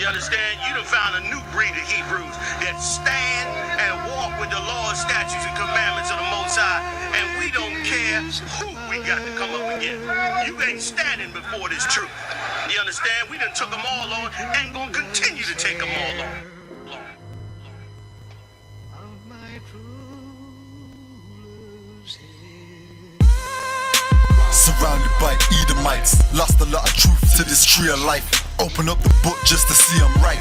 You understand? You done found a new breed of Hebrews that stand and walk with the law, statutes, and commandments of the Most High, and we don't care who we got to come up against. You ain't standing before this truth. You understand? We done took them all on and gonna continue to take them all on. Surrounded by Edomites, lost a lot of truth to this tree of life. Open up the book just to see I'm right.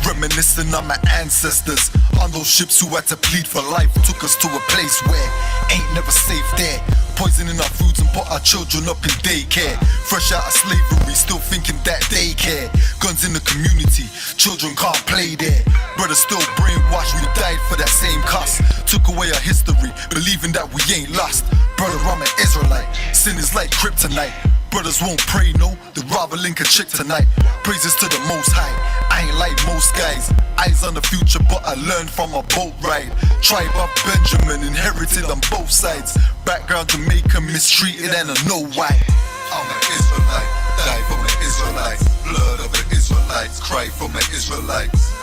Reminiscing on my ancestors, on those ships who had to plead for life. Took us to a place where ain't never safe there. Poisoning our foods and put our children up in daycare. Fresh out of slavery, still thinking that they care. Guns in the community, children can't play there. Brothers still brainwashed, we died for that same cause. Took away our history, believing that we ain't lost. Brother, I'm an Israelite, sin is like kryptonite. Brothers won't pray, no, they'd rather link a chick tonight. Praises to the Most High, I ain't like most guys. Eyes on the future, but I learned from a boat ride. Tribe of Benjamin, inherited on both sides. Background Jamaican, mistreated and I know why. I'm an Israelite, die for my Israelites. Blood of the Israelites, cry for my Israelites.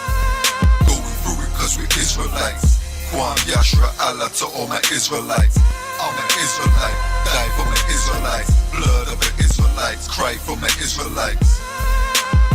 Going through it cause we Israelites. Kwam Yashra Allah to all my Israelites. I'm an Israelite, die for my Israelites. Blood of the Israelites, cry for my Israelites.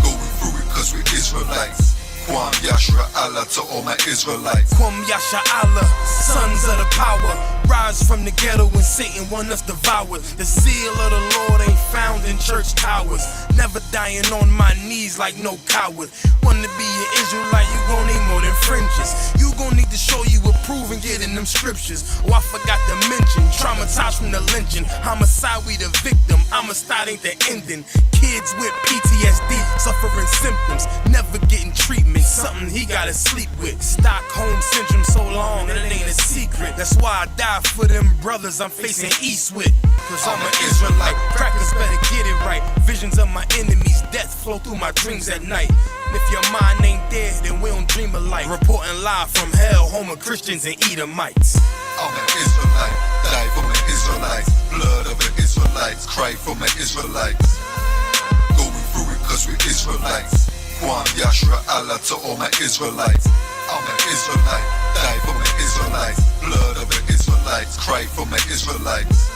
Going through it cause we Israelites. Kwam Yashra Allah to all my Israelites. Kwam Yasha Allah, sons of the power. Rise from the ghetto when Satan want us devoured. The seal of the Lord ain't found in church towers. Never dying on my knees like no coward. Wanna be an Israelite, you gon' need more than fringes. You gon' need to show you approve and get in them scriptures. Oh, I forgot to mention, traumatized from the lynching. Homicide, we the victim, Amistad ain't the ending. Kids with PTSD, suffering symptoms, never getting treatment. Something he gotta sleep with. Stockholm syndrome so long and it ain't a secret. That's why I die for them brothers I'm facing east with. Cause I'm an Israelite, crackers better get it right. Visions of my enemies, death flow through my dreams at night. If your mind ain't there, then we don't dream alike. Reporting live from hell, home of Christians and Edomites. I'm an Israelite, die for my Israelites. Blood of the Israelites, cry for my Israelites. Going through it cause we Israelites. Kwam Yashra Allah to all my Israelites. I'm an Israelite, die for my Israelites. Blood of the Israelites, cry for my Israelites.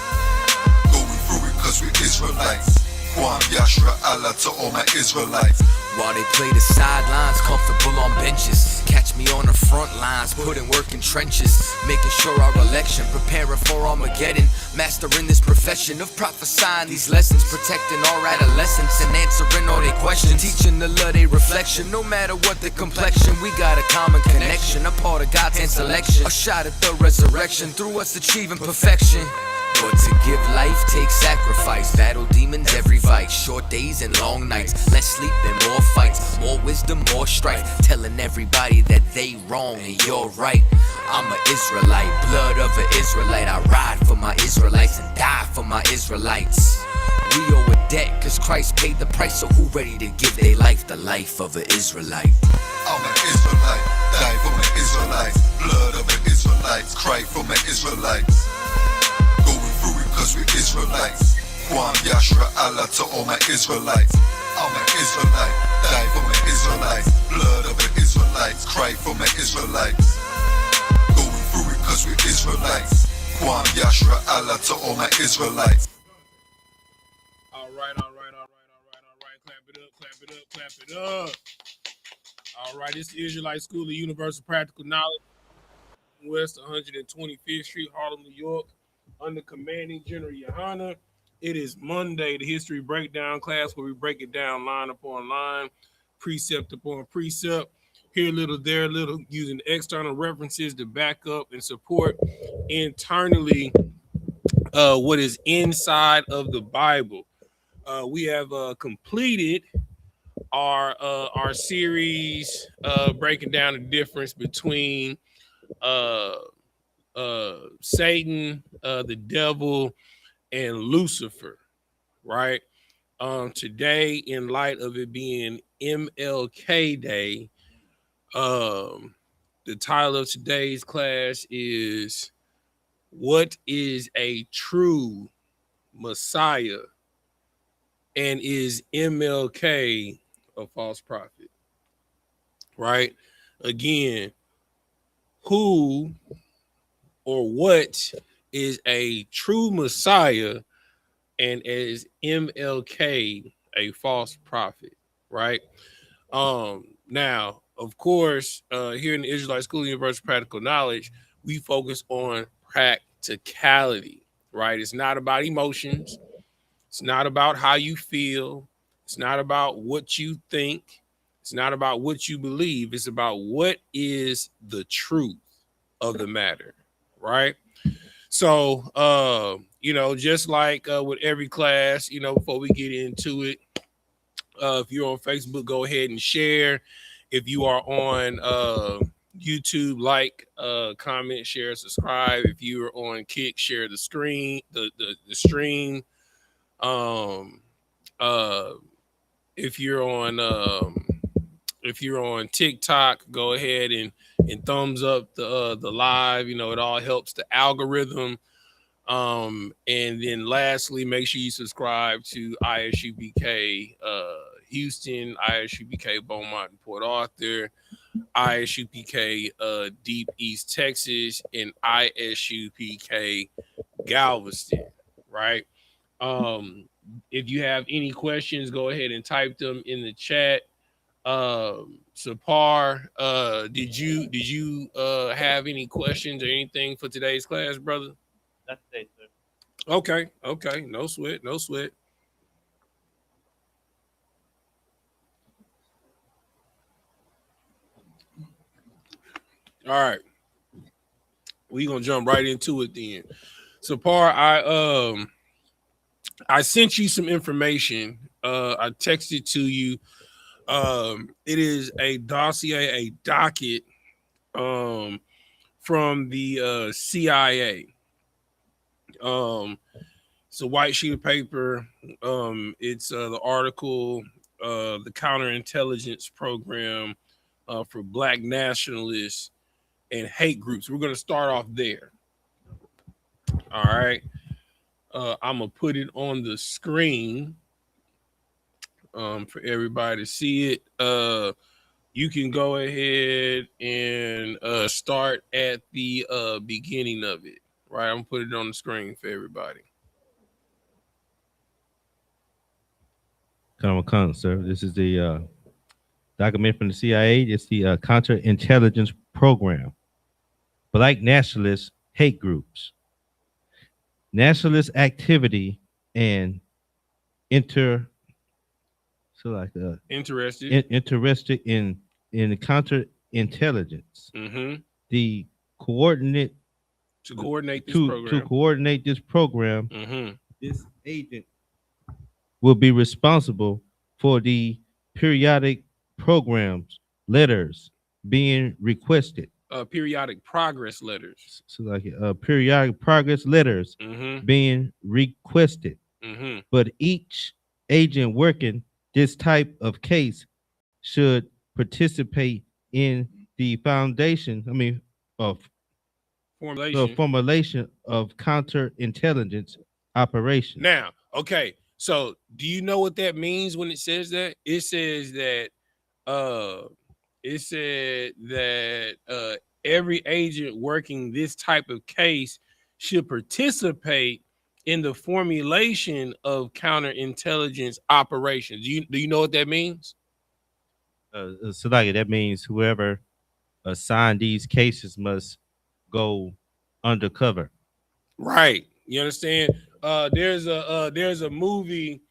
Going through it cause we Israelites. Kwam Yashra Allah to all my Israelites. While they play the sidelines, comfortable on benches. Catch me on the front lines, putting work in trenches. Making sure our election, preparing for Armageddon. Mastering this profession of prophesying these lessons. Protecting our adolescents and answering all their questions. Teaching the love they reflection, no matter what the complexion. We got a common connection, a part of God's hand selection. A shot at the resurrection, through us achieving perfection. But to give life takes sacrifice. Battle demons every fight. Short days and long nights. Less sleep and more fights. More wisdom, more strife. Telling everybody that they wrong and you're right. I'm an Israelite, blood of an Israelite. I ride for my Israelites and die for my Israelites. We owe a debt cause Christ paid the price. So who ready to give their life the life of an Israelite? I'm an Israelite, die for my Israelites. Blood of the Israelites, cry for my Israelites. Going through it cause we Israelites. Kwam Yashra Allah to all my Israelites. I'm an Israelite, die for my Israelites. Blood of the Israelites, cry for my Israelites. Going through it cause we Israelites. Kwam Yashra Allah to all my Israelites. All right. Clap it up. All right, this is Israelite School of Universal Practical Knowledge, West 125th Street, Harlem, New York, under Commanding General YAHANNA. It is Monday, the history breakdown class, where we break it down line upon line, precept upon precept, here a little, there a little, using external references to back up and support internally what is inside of the Bible. We have completed our series breaking down the difference between Satan, the devil, and Lucifer, right? Today, in light of it being MLK Day, the title of today's class is "What is a True Messiah, and is MLK a false prophet?" right? Again, who or what is a true Messiah, and is MLK a false prophet, right? Now, of course, here in the Israelite School of Universal Practical Knowledge, we focus on practicality, right? It's not about emotions. It's not about how you feel. It's not about what you think. It's not about what you believe. It's about what is the truth of the matter, right? So, just like with every class, before we get into it, if you're on Facebook, go ahead and share. If you are on YouTube, like, comment, share, subscribe. If you're on Kick, share the screen, the stream. Um, uh, if you're on TikTok, go ahead and thumbs up the live. It all helps the algorithm. And then lastly, make sure you subscribe to I.S.U.P.K Houston, I.S.U.P.K Beaumont and Port Arthur, I.S.U.P.K Deep East Texas, and I.S.U.P.K Galveston, right? If you have any questions, go ahead and type them in the chat. Sapar, did you have any questions or anything for today's class, brother? Not today, sir. Okay, no sweat. All right, we gonna jump right into it then. Sapar, I sent you some information. I texted to you. It is a dossier, a docket, from the CIA. It's a white sheet of paper. It's the article, the counterintelligence program for black nationalists and hate groups. We're going to start off there. All right. I'm going to put it on the screen for everybody to see it. You can go ahead and start at the beginning of it. Right. I'm going to put it on the screen for everybody. Come, sir. This is the document from the CIA. It's the counterintelligence program. Black nationalist hate groups, nationalist activity, and interested in the counterintelligence. Mm-hmm. The coordinate to coordinate this program. Mm-hmm. This agent will be responsible for the periodic programs letters being requested. Periodic progress letters. So like periodic progress letters Mm-hmm. being requested. Mm-hmm. But each agent working this type of case should participate in the formulation of counterintelligence operations. Now, okay, so do you know what that means when it says that? It says that every agent working this type of case should participate in the formulation of counterintelligence operations. Do you know what that means? So like that means whoever assigned these cases must go undercover. Right. You understand? There's a movie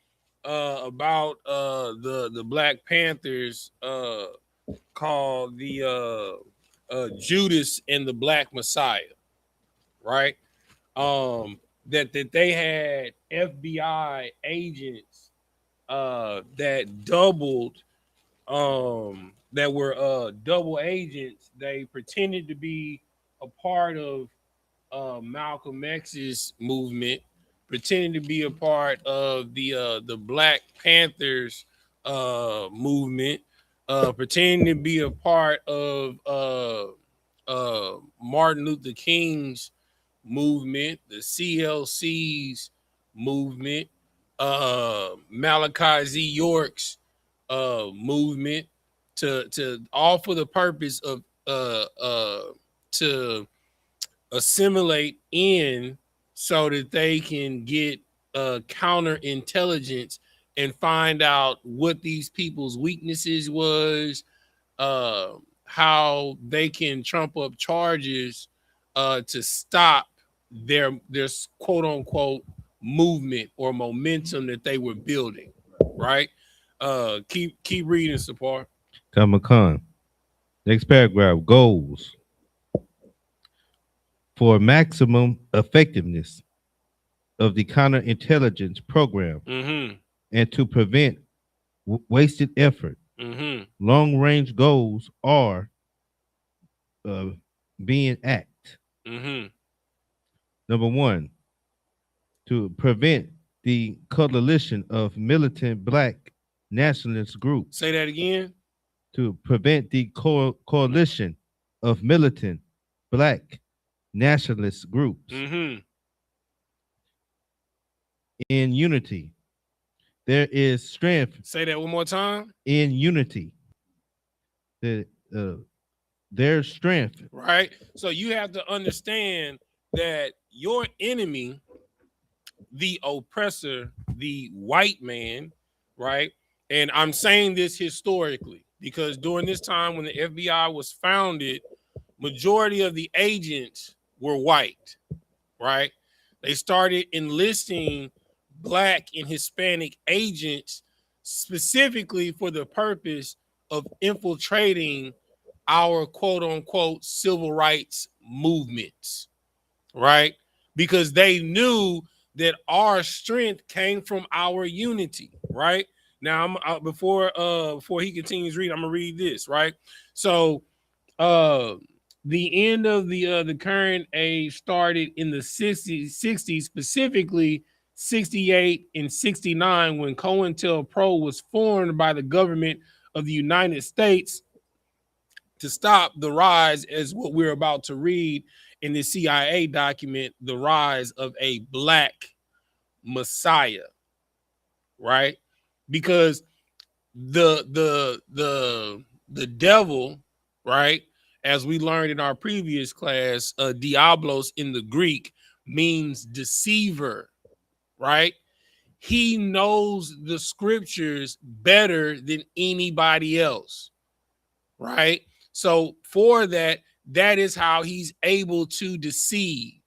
about the Black Panthers called the Judas and the Black Messiah, right? That they had FBI agents that doubled that were double agents. They pretended to be a part of Malcolm X's movement, pretending to be a part of the Black Panthers movement, pretending to be a part of Martin Luther King's movement, the CLC's movement, Malachi Z. York's movement, to all for the purpose of to assimilate in so that they can get counterintelligence and find out what these people's weaknesses was, how they can trump up charges to stop their quote unquote movement or momentum that they were building, right? Keep reading, Sapar. Khan. Next paragraph. Goals. For maximum effectiveness of the counterintelligence program and to prevent wasted effort, long-range goals are being act. Number one, to prevent the coalition of militant black nationalist groups. Say that again. To prevent the coalition of militant black nationalist groups. In unity, there is strength. Say that one more time. In unity, there's strength. Right. So you have to understand that your enemy, the oppressor, the white man, right? And I'm saying this historically because during this time when the FBI was founded, majority of the agents were white, right? They started enlisting black and Hispanic agents specifically for the purpose of infiltrating our quote unquote civil rights movements, right? Because they knew that our strength came from our unity, right? Now, before he continues reading, I'm gonna read this, right? So, the end of the current age started in the 60s, specifically 68 and 69, when COINTELPRO was formed by the government of the United States to stop the rise, as what we're about to read in the CIA document, the rise of a black messiah, right? Because the devil, right, as we learned in our previous class, diablos in the Greek means deceiver, right? He knows the scriptures better than anybody else, right? So for that is how he's able to deceive.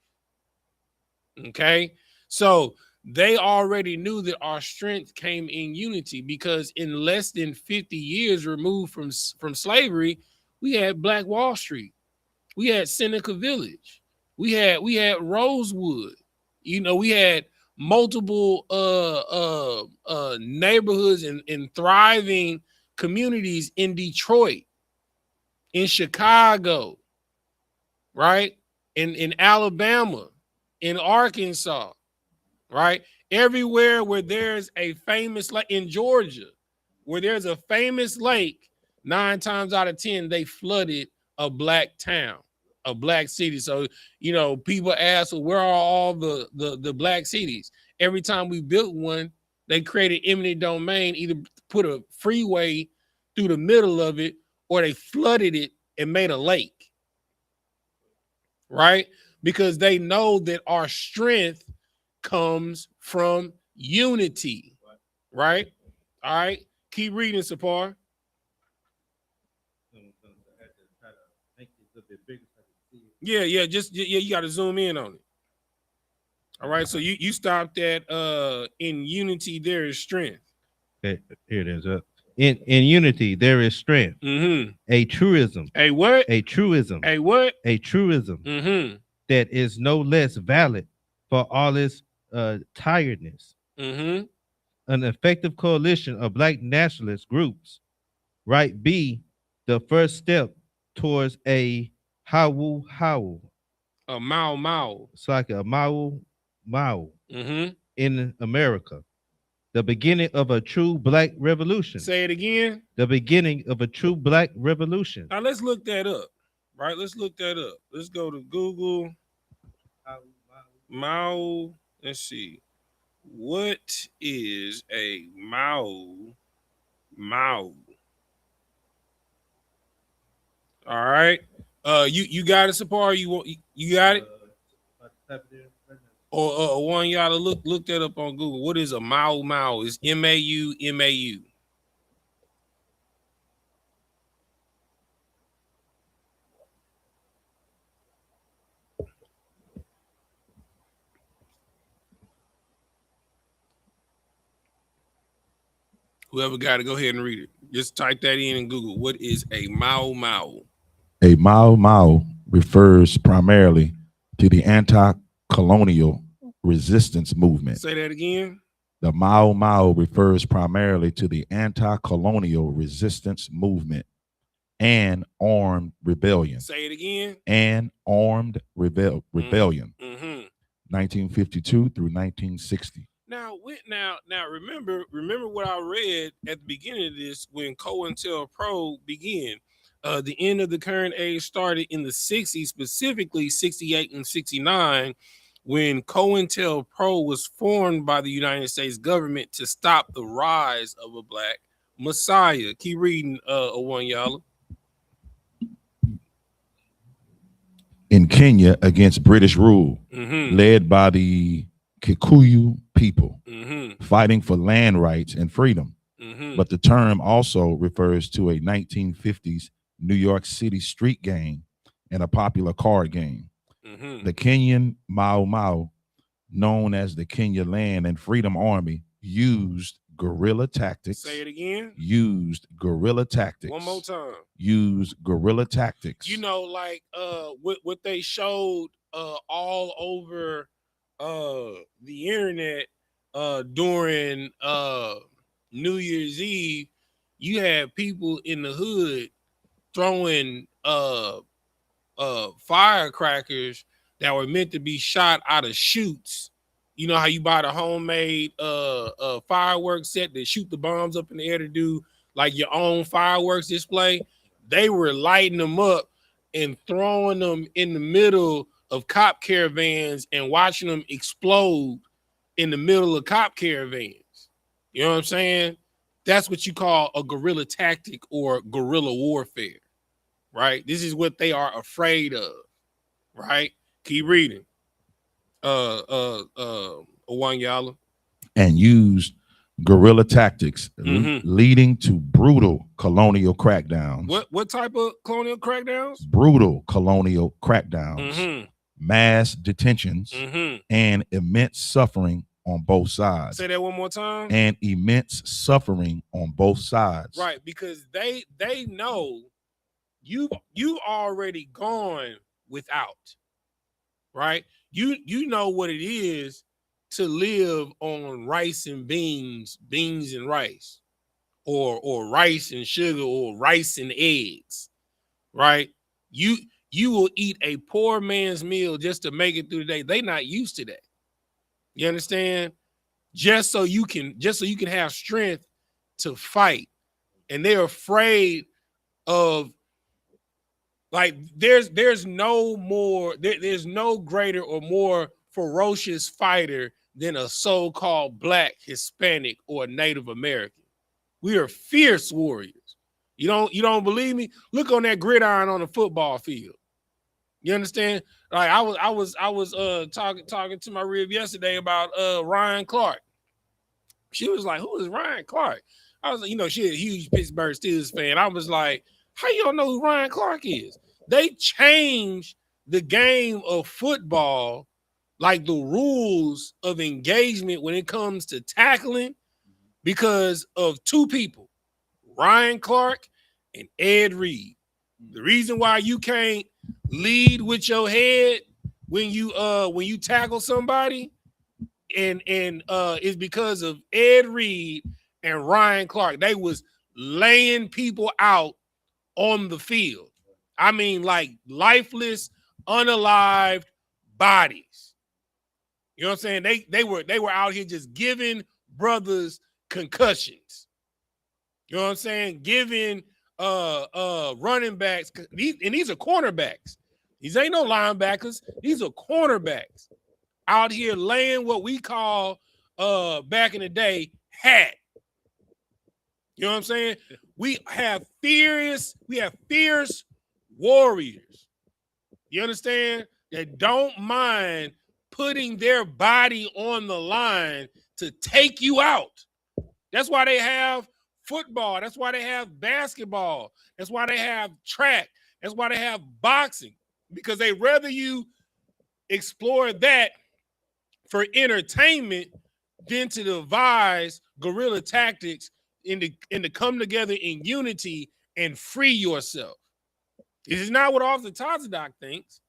Okay, so they already knew that our strength came in unity, because in less than 50 years removed from slavery, we had Black Wall Street, we had Seneca Village, we had Rosewood, you know, we had multiple neighborhoods and thriving communities in Detroit, in Chicago, right? In Alabama, in Arkansas, right? Everywhere where there's a famous lake, in Georgia, where there's a famous lake, 9 times out of 10, they flooded a black town, a black city. So, you know, people ask, well, where are all the black cities? Every time we built one, they created eminent domain, either put a freeway through the middle of it, or they flooded it and made a lake, right? Because they know that our strength comes from unity, right? All right, keep reading, Sapar. Yeah, you got to zoom in on it. All right, so you stopped at in unity there is strength. Okay, here it is. In unity there is strength. A truism. A what? A truism. A what? A truism that is no less valid for all its tiredness. An effective coalition of black nationalist groups, right, be the first step towards a Hawu. A Mau. It's like a Mau in America. The beginning of a true black revolution. Say it again. The beginning of a true black revolution. Now let's look that up, right? Let's look that up. Let's go to Google. Mau. Let's see. What is a Mau? All right. You got it, Sapar? You got it? Or one y'all to look that up on Google. What is a Mau Mau? It's MAU. Whoever got it, go ahead and read it. Just type that in Google. What is a Mau Mau? A Mau Mau refers primarily to the anti-colonial resistance movement. Say that again. The Mau Mau refers primarily to the anti-colonial resistance movement and armed rebellion. Say it again. And armed rebellion. 1952 through 1960. Now, remember what I read at the beginning of this when COINTELPRO began. The end of the current age started in the 60s, specifically 68 and 69, when COINTELPRO was formed by the United States government to stop the rise of a black messiah. Keep reading, one y'all. In Kenya against British rule, led by the Kikuyu people, fighting for land rights and freedom. But the term also refers to a 1950s New York City street gang and a popular card game. The Kenyan Mau Mau, known as the Kenya Land and Freedom Army, used guerrilla tactics. Say it again. Used guerrilla tactics. One more time. Used guerrilla tactics. You know, like what they showed all over the internet during New Year's Eve, you had people in the hood throwing firecrackers that were meant to be shot out of chutes. You know how you buy the homemade fireworks set that shoot the bombs up in the air to do like your own fireworks display? They were lighting them up and throwing them in the middle of cop caravans and watching them explode in the middle of cop caravans. You know what I'm saying? That's what you call a guerrilla tactic or guerrilla warfare, right? This is what they are afraid of, right? Keep reading. One y'all. And used guerrilla tactics, leading to brutal colonial crackdowns. What type of colonial crackdowns? Brutal colonial crackdowns, mass detentions, and immense suffering on both sides. Say that one more time. And immense suffering on both sides. Right, because they know you already gone without, right? You know what it is to live on rice and beans and rice, or rice and sugar, or rice and eggs, right? You will eat a poor man's meal just to make it through the day. They not used to that. You understand? Just so you can have strength to fight. And they're afraid of, like, there's no greater or more ferocious fighter than a so-called Black, Hispanic, or Native American. We are fierce warriors. You don't believe me? Look on that gridiron on the football field. You understand? Like I was talking to my rib yesterday about Ryan Clark. She was like, "Who is Ryan Clark?" I was like, she's a huge Pittsburgh Steelers fan. I was like, "How you don't know who Ryan Clark is?" They changed the game of football, like the rules of engagement when it comes to tackling, because of two people, Ryan Clark and Ed Reed. The reason why you can't lead with your head when you tackle somebody and is because of Ed Reed and Ryan Clark. They was laying people out on the field. I mean, like lifeless, unalived bodies. You know what I'm saying? They were out here just giving brothers concussions. You know what I'm saying? Giving running backs, and these are cornerbacks. These ain't no linebackers. These are cornerbacks out here laying what we call back in the day hat. You know what I'm saying? We have fierce warriors. You understand? That don't mind putting their body on the line to take you out. That's why they have football. That's why they have basketball. That's why they have track. That's why they have boxing, because they rather you explore that for entertainment than to devise guerrilla tactics and to come together in unity and free yourself. This is not what Officer Tazadok thinks.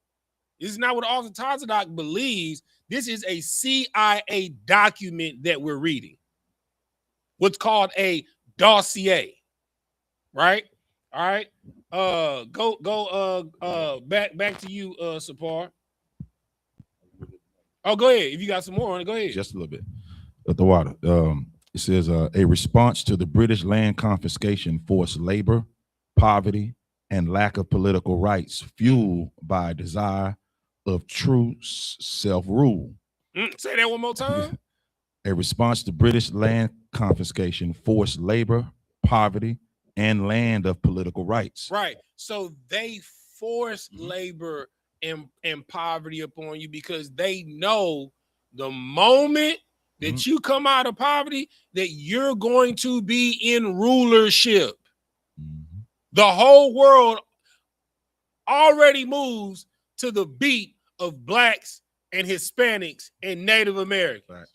This is not what Officer Tazadok believes. This is a CIA document that we're reading. What's called a dossier, right? All right. Back to you, Sapar. Oh, go ahead. If you got some more on it, go ahead. Just a little bit of the water. It says a response to the British land confiscation, forced labor, poverty, and lack of political rights, fueled by a desire of true self-rule. Say that one more time. A response to British land confiscation, forced labor, poverty, and land of political rights. Right. So they force labor and poverty upon you because they know the moment that you come out of poverty, that you're going to be in rulership. The whole world already moves to the beat of blacks and Hispanics and Native Americans. Right.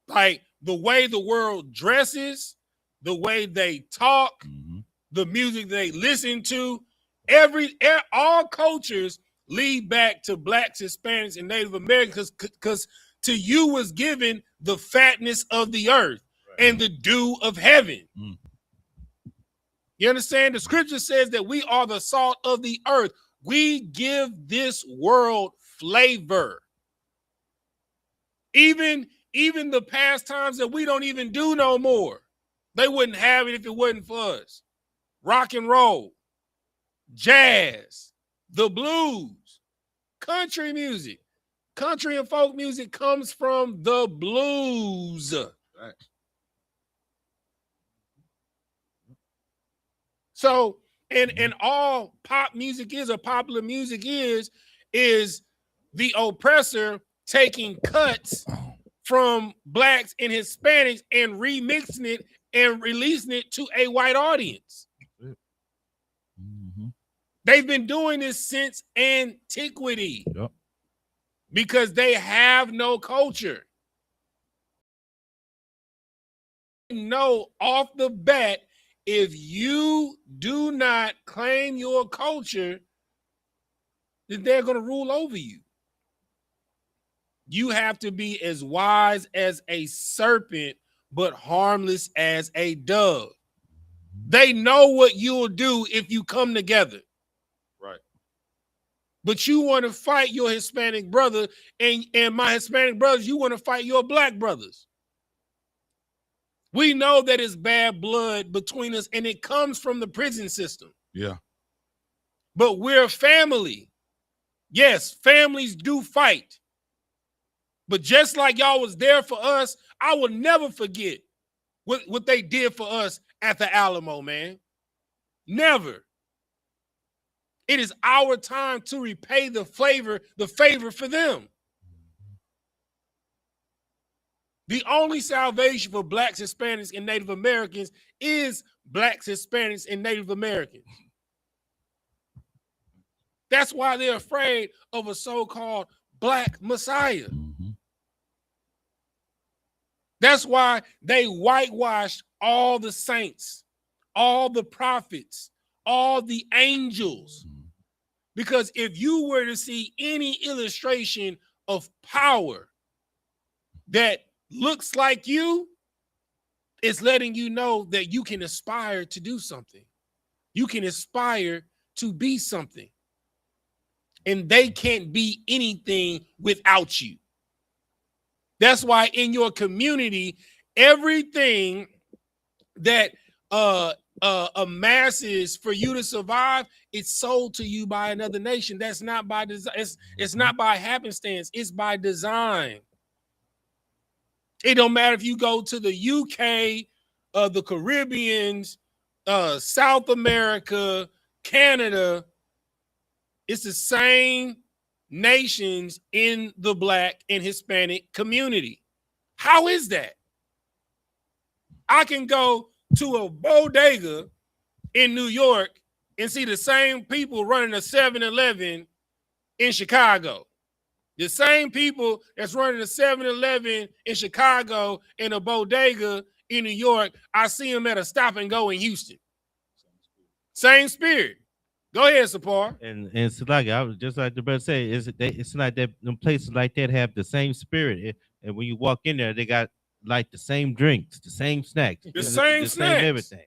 Like the way the world dresses, the way they talk, the music they listen to, all cultures lead back to blacks, Hispanics, and Native Americans because to you was given the fatness of the earth and the dew of heaven. You understand? The scripture says that we are the salt of the earth. We give this world flavor. Even the past times that we don't even do no more, they wouldn't have it if it wasn't for us. Rock and roll, jazz, the blues, country music. Country and folk music comes from the blues. Right. So, and all pop music is, or popular music is the oppressor taking cuts from blacks and Hispanics and remixing it and releasing it to a white audience. They've been doing this since antiquity. Yep. Because they have no culture. Know off the bat, if you do not claim your culture, then they're going to rule over you. You have to be as wise as a serpent, but harmless as a dove. They know what you'll do if you come together. Right. But you want to fight your Hispanic brother, and my Hispanic brothers, you want to fight your black brothers. We know that it's bad blood between us, and it comes from the prison system. Yeah. But we're a family. Yes, families do fight. But just like y'all was there for us, I will never forget what they did for us at the Alamo, man. Never. It is our time to repay the favor for them. The only salvation for blacks, Hispanics, and Native Americans is blacks, Hispanics, and Native Americans. That's why they're afraid of a so-called black messiah. That's why they whitewashed all the saints, all the prophets, all the angels. Because if you were to see any illustration of power that looks like you, it's letting you know that you can aspire to do something. You can aspire to be something. And they can't be anything without you. That's why in your community, everything that amasses for you to survive, it's sold to you by another nation. That's not by design. It's not by happenstance. It's by design. It don't matter if you go to the UK, the Caribbeans, South America, Canada, it's the same nations in the Black and Hispanic community. How is that? I can go to a bodega in New York and see the same people running a 7-Eleven in Chicago. The same people that's running a 7-Eleven in Chicago and a bodega in New York, I see them at a stop and go in Houston. Same spirit. Go ahead, Sapar. And it's like I was just like the brother say, it's like that them places like that have the same spirit. And when you walk in there, they got like the same drinks, the same snacks, the same everything.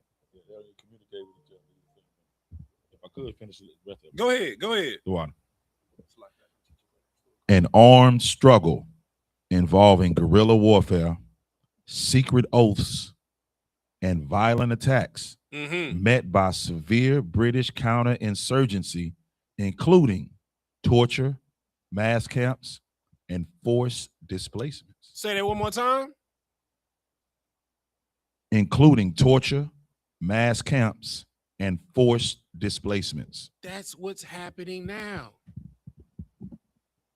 If I could finish the rest of it. Go ahead. The one. An armed struggle involving guerrilla warfare, secret oaths, and violent attacks met by severe British counterinsurgency, including torture, mass camps, and forced displacements. Say that one more time. Including torture, mass camps, and forced displacements. That's what's happening now.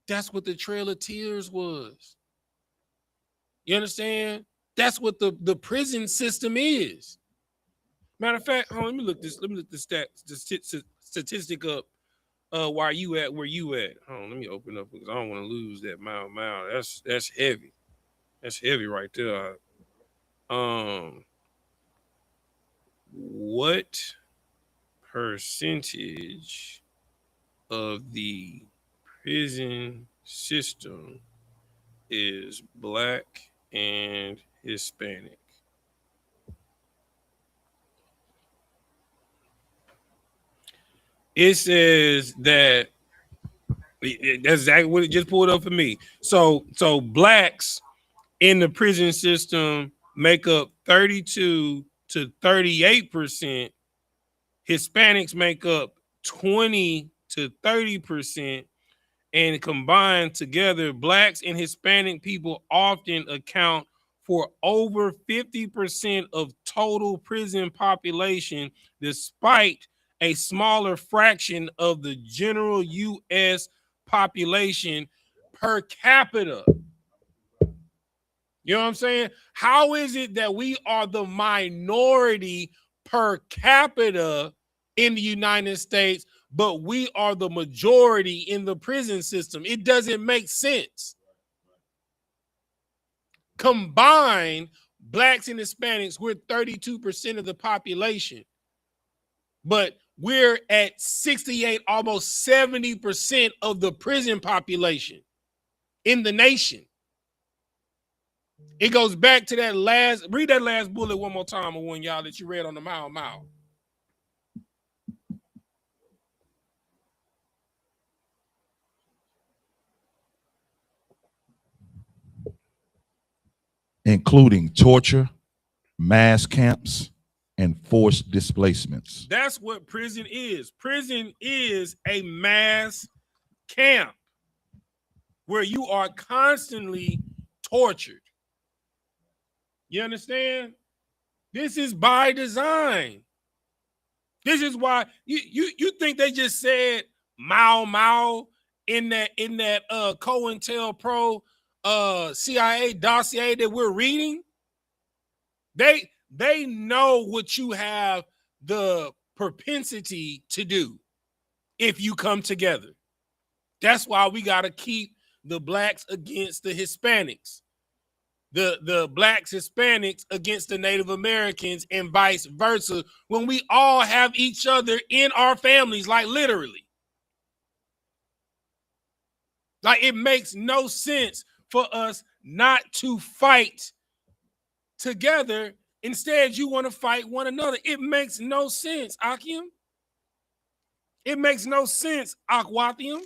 That's what the Trail of Tears was. You understand? That's what the prison system is. Matter of fact, let me look this statistic up. Where you at? Where you at? Let me open up because I don't want to lose that mile. That's heavy. That's heavy right there. What percentage of the prison system is Black and Hispanic? It says that that's exactly what it just pulled up for me. So Blacks in the prison system make up 32 to 38%. Hispanics make up 20 to 30%. And combined together, Blacks and Hispanic people often account for over 50% of total prison population, despite a smaller fraction of the general U.S. population per capita. You know what I'm saying? How is it that we are the minority per capita in the United States, but we are the majority in the prison system? It doesn't make sense. Combined, Blacks and Hispanics, we're 32% of the population, but we're at 68, almost 70% of the prison population in the nation. It goes back to that last, read that last bullet one more time, one y'all that you read on the mile. Including torture, mass camps, and forced displacements. That's what prison is. Prison is a mass camp where you are constantly tortured. You understand? This is by design. This is why you think they just said Mao in that COINTELPRO CIA dossier that we're reading. They know what you have the propensity to do if you come together. That's why we got to keep the Blacks against the Hispanics, the Blacks, Hispanics against the Native Americans, and vice versa, when we all have each other in our families, like literally. Like, it makes no sense for us not to fight together. Instead, you want to fight one another. It makes no sense, Akim. It makes no sense, Akwathium.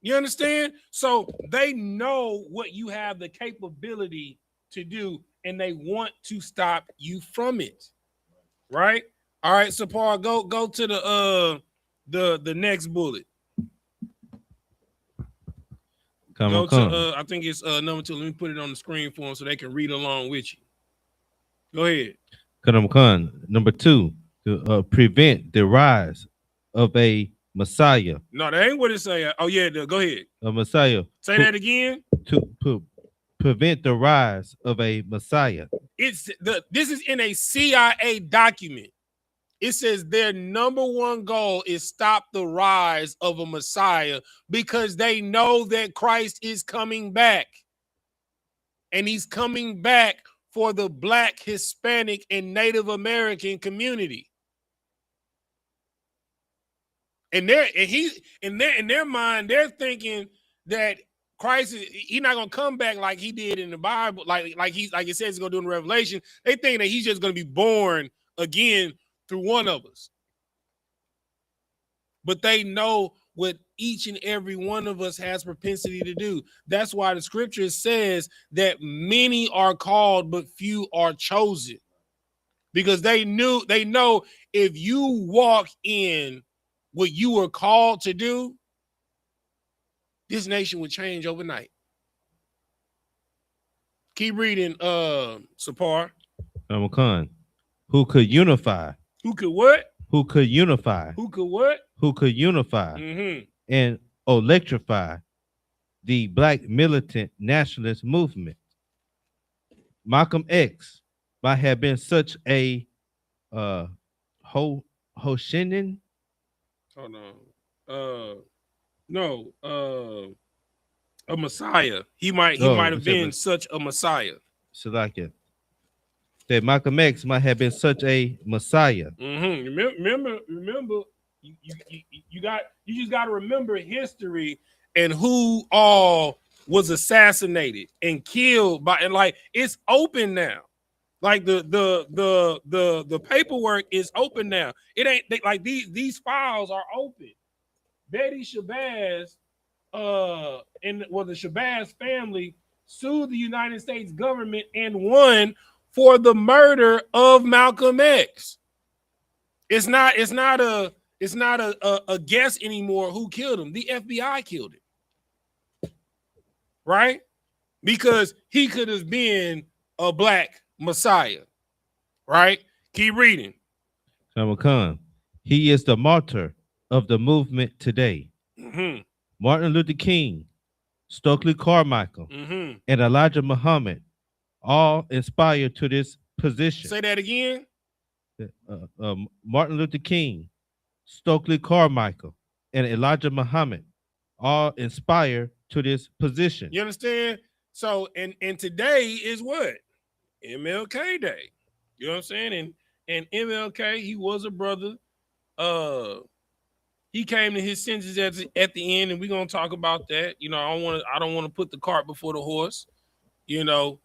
You understand? So they know what you have the capability to do, and they want to stop you from it. Right? All right, so Paul, go to the next bullet. I think it's number 2. Let me put it on the screen for them so they can read along with you. Go ahead. Number 2, to prevent the rise of a Messiah. No, that ain't what it say. Oh yeah, go ahead. A Messiah. Say that again. To prevent the rise of a Messiah. This is in a CIA document. It says their number one goal is stop the rise of a Messiah because they know that Christ is coming back. And he's coming back for the Black, Hispanic, and Native American community. And in their mind, they're thinking that Christ he's not gonna come back like he did in the Bible, like it says he's gonna do in Revelation. They think that he's just gonna be born again through one of us. But they know what each and every one of us has propensity to do. That's why the scripture says that many are called, but few are chosen. Because they know if you walk in what you were called to do, this nation would change overnight. Keep reading, Sapar. Khan. Who could unify? Who could what? Who could unify? Who could what? Who could unify and electrify the Black militant nationalist movement? Malcolm X might have been such a Hoshinin. Hold on. A Messiah. He might have been such a Messiah. So like it. That Malcolm X might have been such a Messiah. Remember, you just got to remember history and who all was assassinated and killed by, and like it's open now. Like the paperwork is open now. It ain't like these files are open. Betty Shabazz, the Shabazz family sued the United States government and won for the murder of Malcolm X. It's not a guess anymore who killed him. The FBI killed him. Right? Because he could have been a Black Messiah. Right? Keep reading. Khan. He is the martyr of the movement today. Martin Luther King, Stokely Carmichael, and Elijah Muhammad all inspired to this position. Say that again. Martin Luther King, Stokely Carmichael, and Elijah Muhammad all inspired to this position. You understand? So, and today is what? MLK Day. You know what I'm saying? And MLK, he was a brother. He came to his senses at the end, and we're gonna talk about that. You know, I don't want to put the cart before the horse. You know,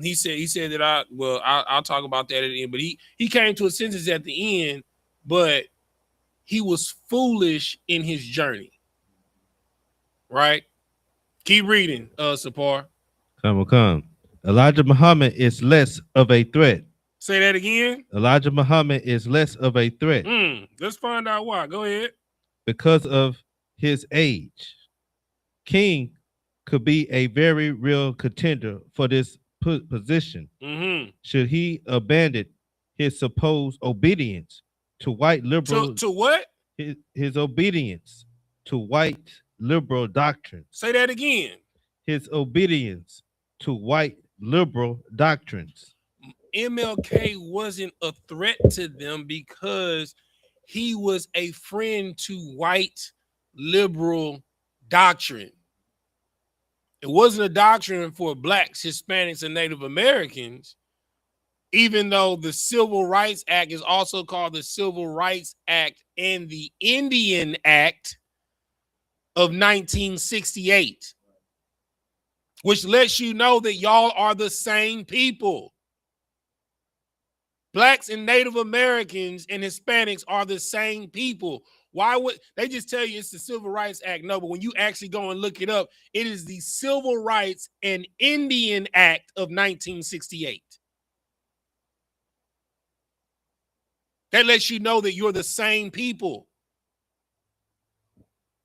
he said that I'll talk about that at the end. But he came to his senses at the end, but he was foolish in his journey. Right? Keep reading, Sapar. Come. Elijah Muhammad is less of a threat. Say that again. Elijah Muhammad is less of a threat. Let's find out why. Go ahead. Because of his age. King could be a very real contender for this position. Should he abandon his supposed obedience to white liberal? To what? His obedience to white liberal doctrines. Say that again. His obedience to white liberal doctrines. MLK wasn't a threat to them because he was a friend to white liberal doctrine. It wasn't a doctrine for Blacks, Hispanics, and Native Americans, even though the Civil Rights Act is also called the Civil Rights Act and the Indian Act of 1968, which lets you know that y'all are the same people. Blacks and Native Americans and Hispanics are the same people. Why would they just tell you it's the Civil Rights Act? No, but when you actually go and look it up, it is the Civil Rights and Indian Act of 1968. That lets you know that you're the same people.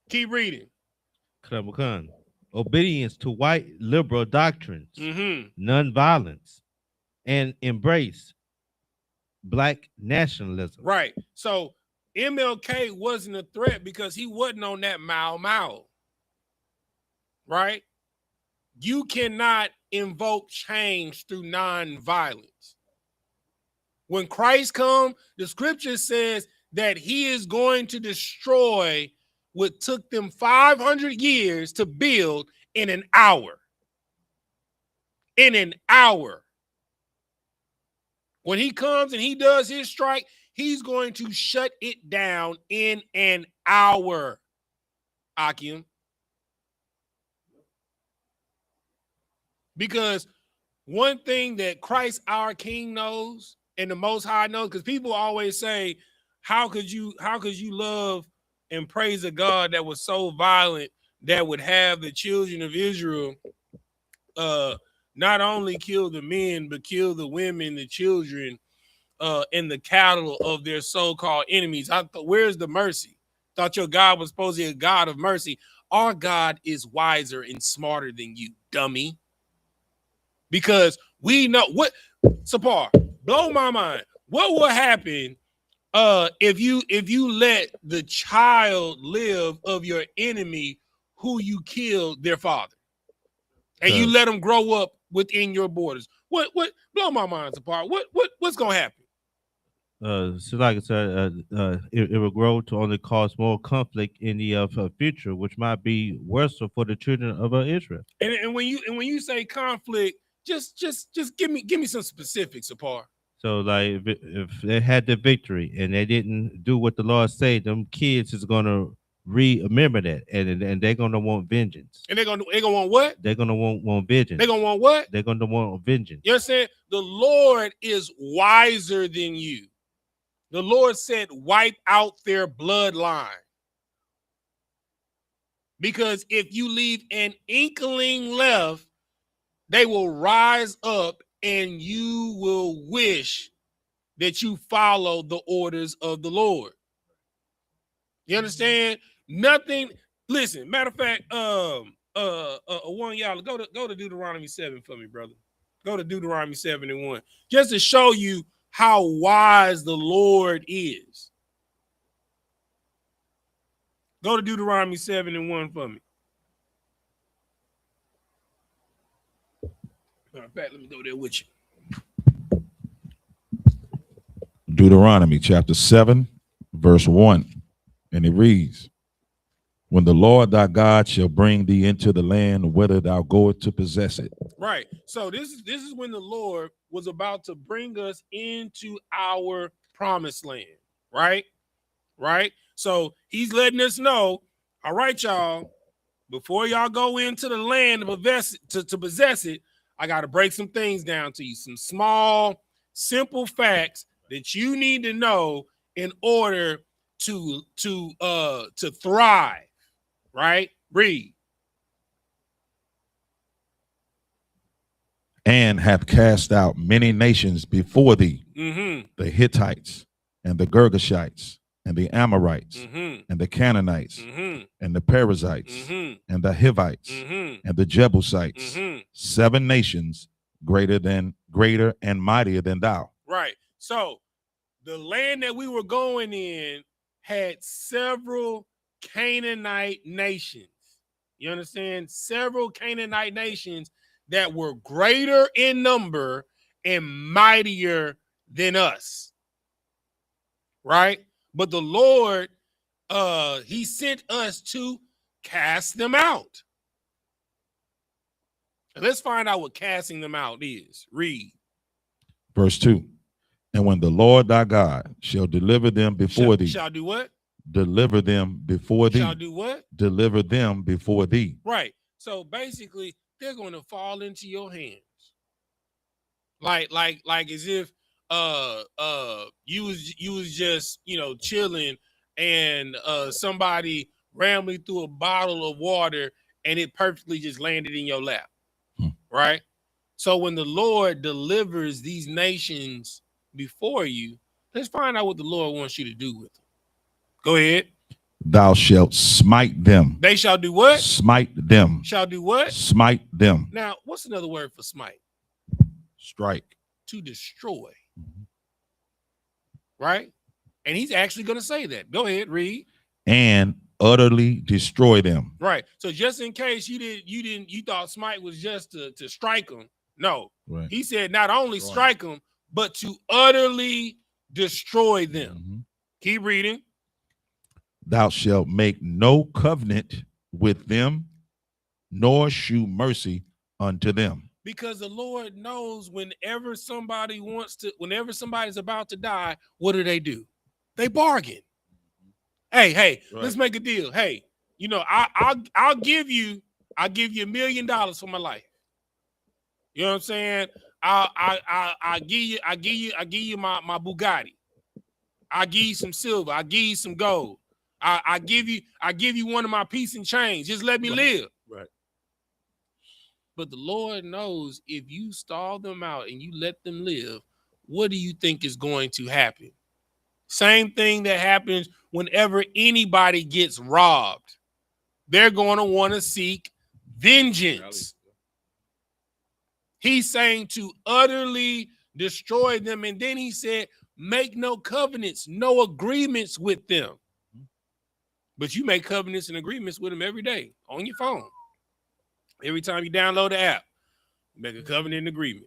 Keep reading. Khan. Obedience to white liberal doctrines, nonviolence, and embrace black nationalism. Right. So MLK wasn't a threat because he wasn't on that Mau. Right? You cannot invoke change through non-violence. When Christ comes, the scripture says that he is going to destroy what took them 500 years to build in an hour. In an hour. When he comes and he does his strike, he's going to shut it down in an hour. Akim. Because one thing that Christ our King knows and the Most High knows, because people always say, how could you love and praise a God that was so violent that would have the children of Israel not only kill the men, but kill the women, the children, and the cattle of their so-called enemies? I thought, where's the mercy? Thought your God was supposed to be a God of mercy. Our God is wiser and smarter than you, dummy. Because we know what, Sapar, blow my mind. What will happen if you let the child live of your enemy who you killed their father, and you let them grow up within your borders? What blow my mind, Sapar. What's gonna happen? So like I said, it will grow to only cause more conflict in the future, which might be worse for the children of Israel. And when you say conflict, just give me some specifics, Sapar. So like if they had the victory and they didn't do what the Lord said, them kids is gonna remember that, and they're gonna want vengeance. And they're gonna want what? They're gonna want vengeance. They're gonna want what? They're gonna want vengeance. You understand? The Lord is wiser than you. The Lord said, wipe out their bloodline. Because if you leave an inkling left, they will rise up and you will wish that you follow the orders of the Lord. You understand? Nothing. Listen, matter of fact, one of y'all go to Deuteronomy 7 for me, brother. Go to Deuteronomy 7:1. Just to show you how wise the Lord is. Go to Deuteronomy 7:1 for me. Matter of fact, let me go there with you. Deuteronomy chapter 7, verse 1. And it reads, when the Lord thy God shall bring thee into the land whither thou goest to possess it. Right. So this is when the Lord was about to bring us into our promised land. Right? Right? So he's letting us know, all right, y'all, before y'all go into the land to possess it, I got to break some things down to you. Some small, simple facts that you need to know in order to thrive. Right? Read. And have cast out many nations before thee, the Hittites and the Girgashites and the Amorites and the Canaanites and the Perizzites and the Hivites and the Jebusites, 7 nations greater and mightier than thou. Right. So the land that we were going in had several Canaanite nations. You understand? Several Canaanite nations that were greater in number and mightier than us. Right? But the Lord, he sent us to cast them out. And let's find out what casting them out is. Read. Verse 2. And when the Lord thy God shall deliver them before thee. Shall do what? Deliver them before thee. Shall do what? Deliver them before thee. Right. So basically, they're going to fall into your hands. Like as if you was just, chilling and somebody rambling through a bottle of water and it perfectly just landed in your lap. Right? So when the Lord delivers these nations before you, let's find out what the Lord wants you to do with them. Go ahead. Thou shalt smite them. They shall do what? Smite them. Shall do what? Smite them. Now, what's another word for smite? Strike. To destroy. right? And he's actually going to say that. Go ahead, read. And utterly destroy them. Right. So just in case you thought smite was just to strike them. No. Right. He said not only strike them, but to utterly destroy them. Mm-hmm. Keep reading. Thou shalt make no covenant with them, nor shew mercy unto them. Because the Lord knows whenever somebody's about to die, what do? They bargain. Hey, right. Let's make a deal. Hey, I'll give you $1 million for my life. You know what I'm saying? I give you my Bugatti. I give you some silver. I give you some gold. I give you one of my piece and chains. Just let me live. Right. But the Lord knows if you stall them out and you let them live, what do you think is going to happen? Same thing that happens whenever anybody gets robbed. They're going to want to seek vengeance. He's saying to utterly destroy them. And then he said, make no covenants, no agreements with them. But you make covenants and agreements with them every day on your phone. Every time you download the app, you make a covenant and agreement.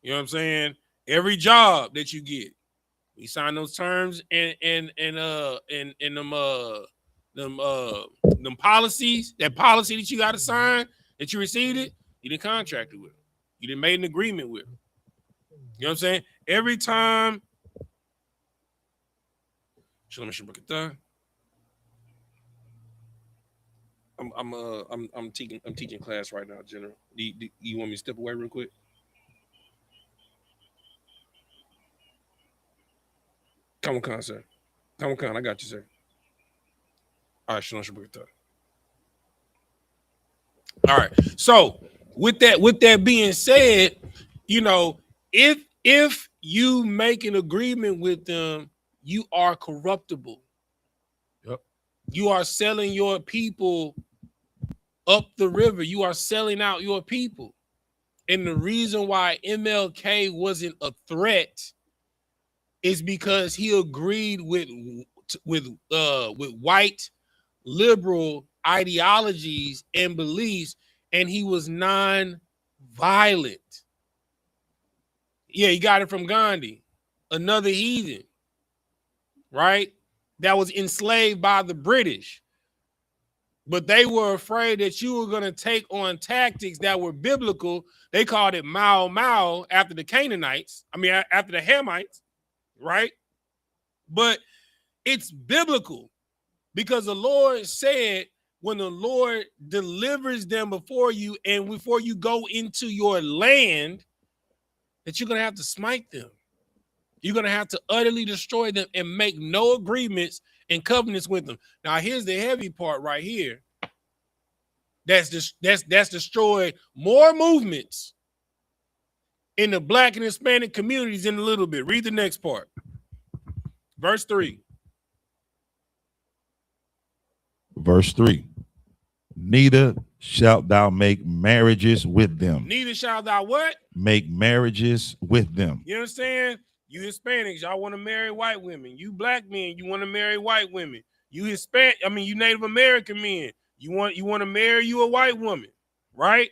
You know what I'm saying? Every job that you get, you sign those terms and them policies, that policy that you got to sign, that you received it, you didn't contract it with them. You didn't make an agreement with them. You know what I'm saying? Every time. SHALAM. I'm teaching class right now, General. Do you want me to step away real quick? Come on, sir. Come on, I got you, sir. All right, SHALAM. All right. So with that being said, if you make an agreement with them, you are corruptible. Yep. You are selling your people up the river. You are selling out your people. And the reason why MLK wasn't a threat is because he agreed with white liberal ideologies and beliefs, and he was non-violent. Yeah, he got it from Gandhi, another heathen, right? That was enslaved by the British. But they were afraid that you were going to take on tactics that were biblical. They called it Mao Mao after the Canaanites. After the Hamites, right? But it's biblical because the Lord said when the Lord delivers them before you and before you go into your land, that you're going to have to smite them. You're going to have to utterly destroy them and make no agreements and covenants with them. Now, here's the heavy part right here. That's destroyed more movements in the Black and Hispanic communities in a little bit. Read the next part. Verse 3. Verse 3. Neither shalt thou make marriages with them. Neither shalt thou what? Make marriages with them. You understand? You Hispanics, y'all want to marry white women. You black men, you want to marry white women. You you Native American men, you want to marry you a white woman, right?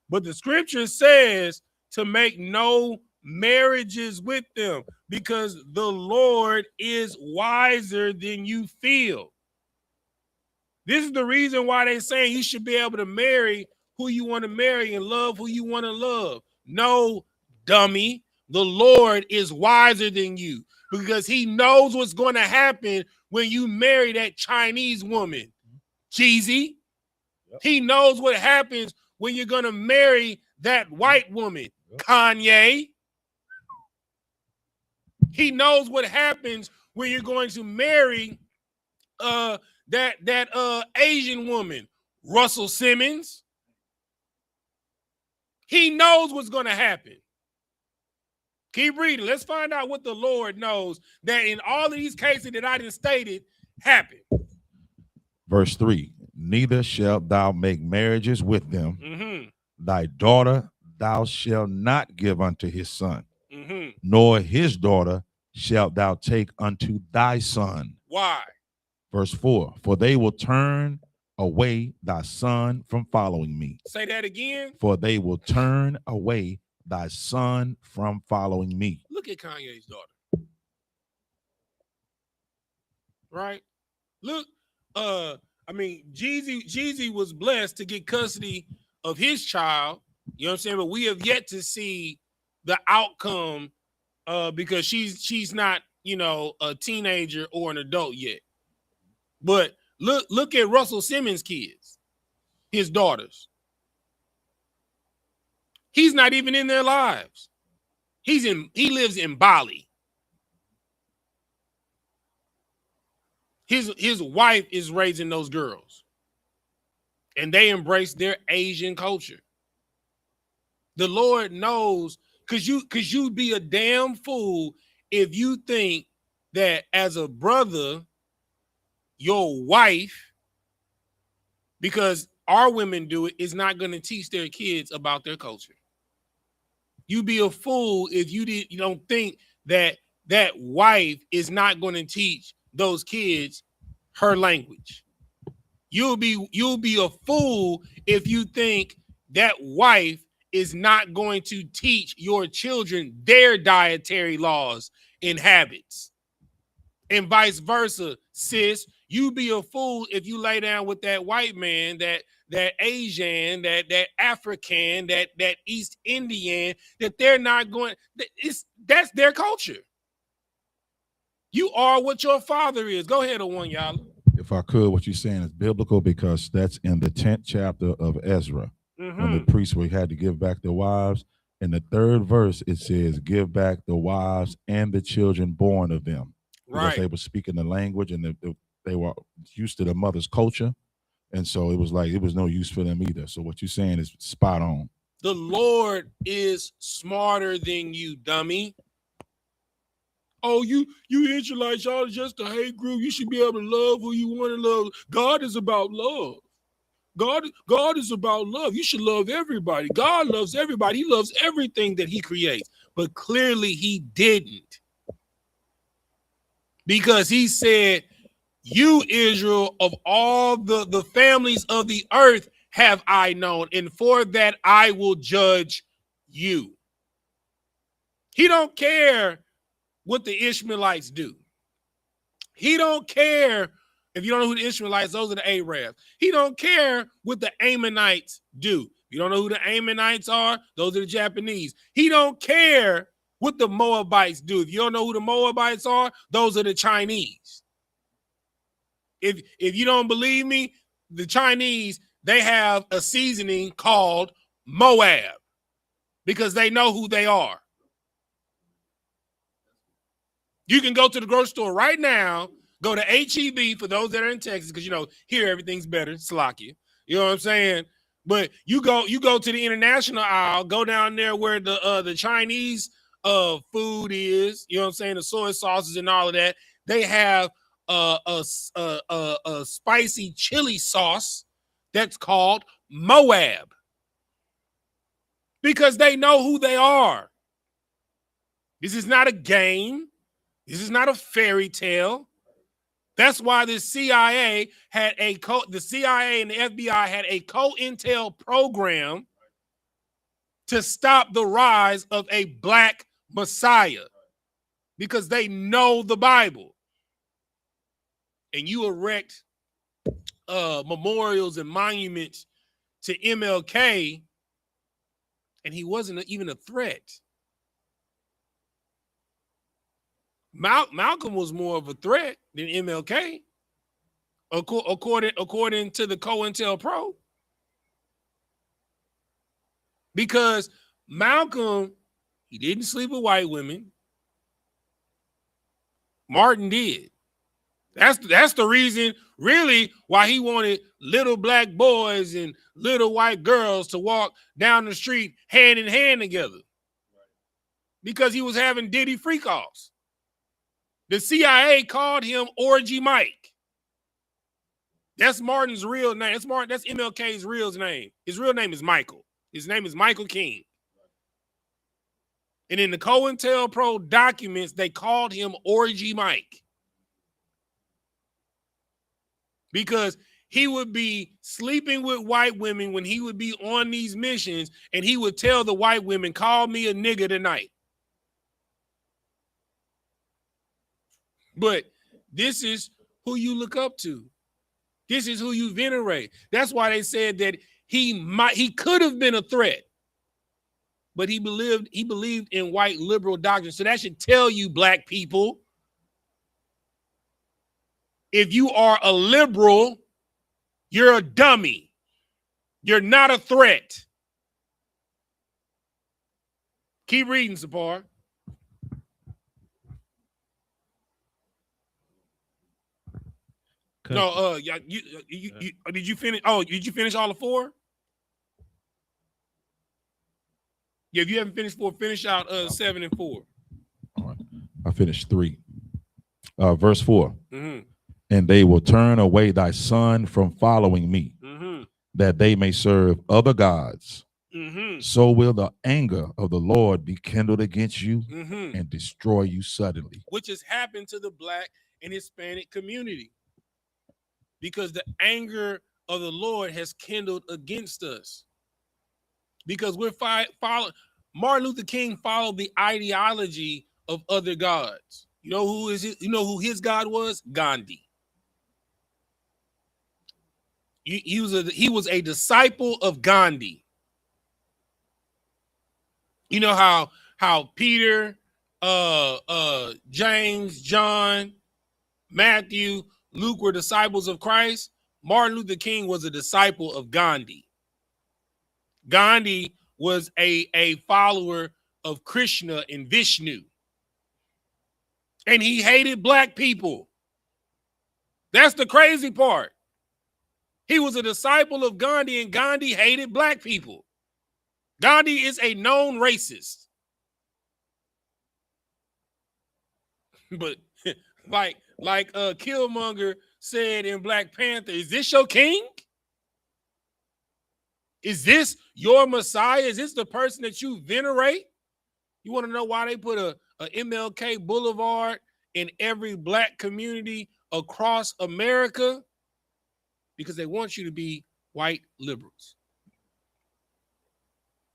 But the scripture says to make no marriages with them because the Lord is wiser than you feel. This is the reason why they're saying you should be able to marry who you want to marry and love who you want to love. No, dummy. The Lord is wiser than you because he knows what's going to happen when you marry that Chinese woman. Cheesy. Yep. He knows what happens when you're going to marry that white woman. Yep. Kanye. He knows what happens when you're going to marry that Asian woman, Russell Simmons. He knows what's going to happen. Keep reading. Let's find out what the Lord knows that in all of these cases that I done stated happened. Verse 3. Neither shalt thou make marriages with them. Mm-hmm. Thy daughter thou shalt not give unto his son, mm-hmm. nor his daughter shalt thou take unto thy son. Why? Verse 4, for they will turn away thy son from following me. Say that again. For they will turn away thy son from following me. Look at Kanye's daughter. Right? Look, I mean, Jeezy was blessed to get custody of his child. You know what I'm saying? But we have yet to see the outcome because she's not, you know, a teenager or an adult yet. But look at Russell Simmons' kids, his daughters. He's not even in their lives. He lives in Bali. His wife is raising those girls. And they embrace their Asian culture. The Lord knows, because you'd be a damn fool if you think that as a brother, your wife, because our women do it, is not going to teach their kids about their culture. You'd be a fool if you don't think that that wife is not going to teach those kids her language. You'll be a fool if you think that wife is not going to teach your children their dietary laws and habits. And vice versa, sis. You be a fool if you lay down with that white man, that Asian, that African, that East Indian, that they're not going, that's their culture. You are what your father is. Go ahead, one y'all. If I could, what you're saying is biblical because that's in the 10th chapter of Ezra. When the priests had to give back their wives. In the 3rd verse, it says, give back the wives and the children born of them. Because Right. they were speaking the language and they were used to the mother's culture. And so it was like, it was no use for them either. So what you're saying is spot on. The Lord is smarter than you, dummy. Oh, you Israelites, y'all are just a hate group. You should be able to love who you want to love. God is about love. God is about love. You should love everybody. God loves everybody. He loves everything that he creates. But clearly he didn't. Because he said, you, Israel, of all the families of the earth have I known, and for that I will judge you. He don't care what the Ishmaelites do. He don't care. If you don't know who the Israelites, those are the Arabs. He don't care what the Ammonites do. If you don't know who the Ammonites are, those are the Japanese. He don't care what the Moabites do. If you don't know who the Moabites are, those are the Chinese. If you don't believe me, the Chinese, they have a seasoning called Moab because they know who they are. You can go to the grocery store right now. Go to H-E-B for those that are in Texas, because, you know, here everything's better. Slocky. You know what I'm saying? But you go to the international aisle, go down there where the Chinese food is, you know what I'm saying, the soy sauces and all of that. They have a spicy chili sauce that's called Moab because they know who they are. This is not a game. This is not a fairy tale. That's why the CIA had the CIA and the FBI had a co-intel program to stop the rise of a black Messiah because they know the Bible. And you erect memorials and monuments to MLK, and he wasn't even a threat. Malcolm was more of a threat than MLK, according to the COINTELPRO. Because Malcolm, he didn't sleep with white women. Martin did. That's the reason, really, why he wanted little black boys and little white girls to walk down the street hand in hand together. Because he was having Diddy freak-offs. The CIA called him Orgy Mike. That's Martin's real name. That's MLK's real name. His real name is Michael. His name is Michael King. And in the COINTELPRO documents, they called him Orgy Mike. Because he would be sleeping with white women when he would be on these missions, and he would tell the white women, call me a nigga tonight. But this is who you look up to. This is who you venerate. That's why they said that he could have been a threat, but he believed in white liberal doctrine. So that should tell you, black people, if you are a liberal, you're a dummy. You're not a threat. Keep reading, Sapar. No, did you finish? Oh, did you finish all the 4? Yeah, if you haven't finished 4, finish out 7 and 4. All right, I finished 3. Verse 4. And they will turn away thy son from following me, that they may serve other gods. So will the anger of the Lord be kindled against you and destroy you suddenly. Which has happened to the black and Hispanic community. Because the anger of the Lord has kindled against us. Because we're following. Martin Luther King followed the ideology of other gods. You know who is it? You know who his God was? Gandhi. He was a disciple of Gandhi. You know how Peter, James, John, Matthew, Luke were disciples of Christ. Martin Luther King was a disciple of Gandhi. Gandhi was a follower of Krishna and Vishnu. And he hated black people. That's the crazy part. He was a disciple of Gandhi, and Gandhi hated black people. Gandhi is a known racist. But like Killmonger said in Black Panther, is this your king? Is this your Messiah? Is this the person that you venerate? You want to know why they put a MLK Boulevard in every black community across America? Because they want you to be white liberals.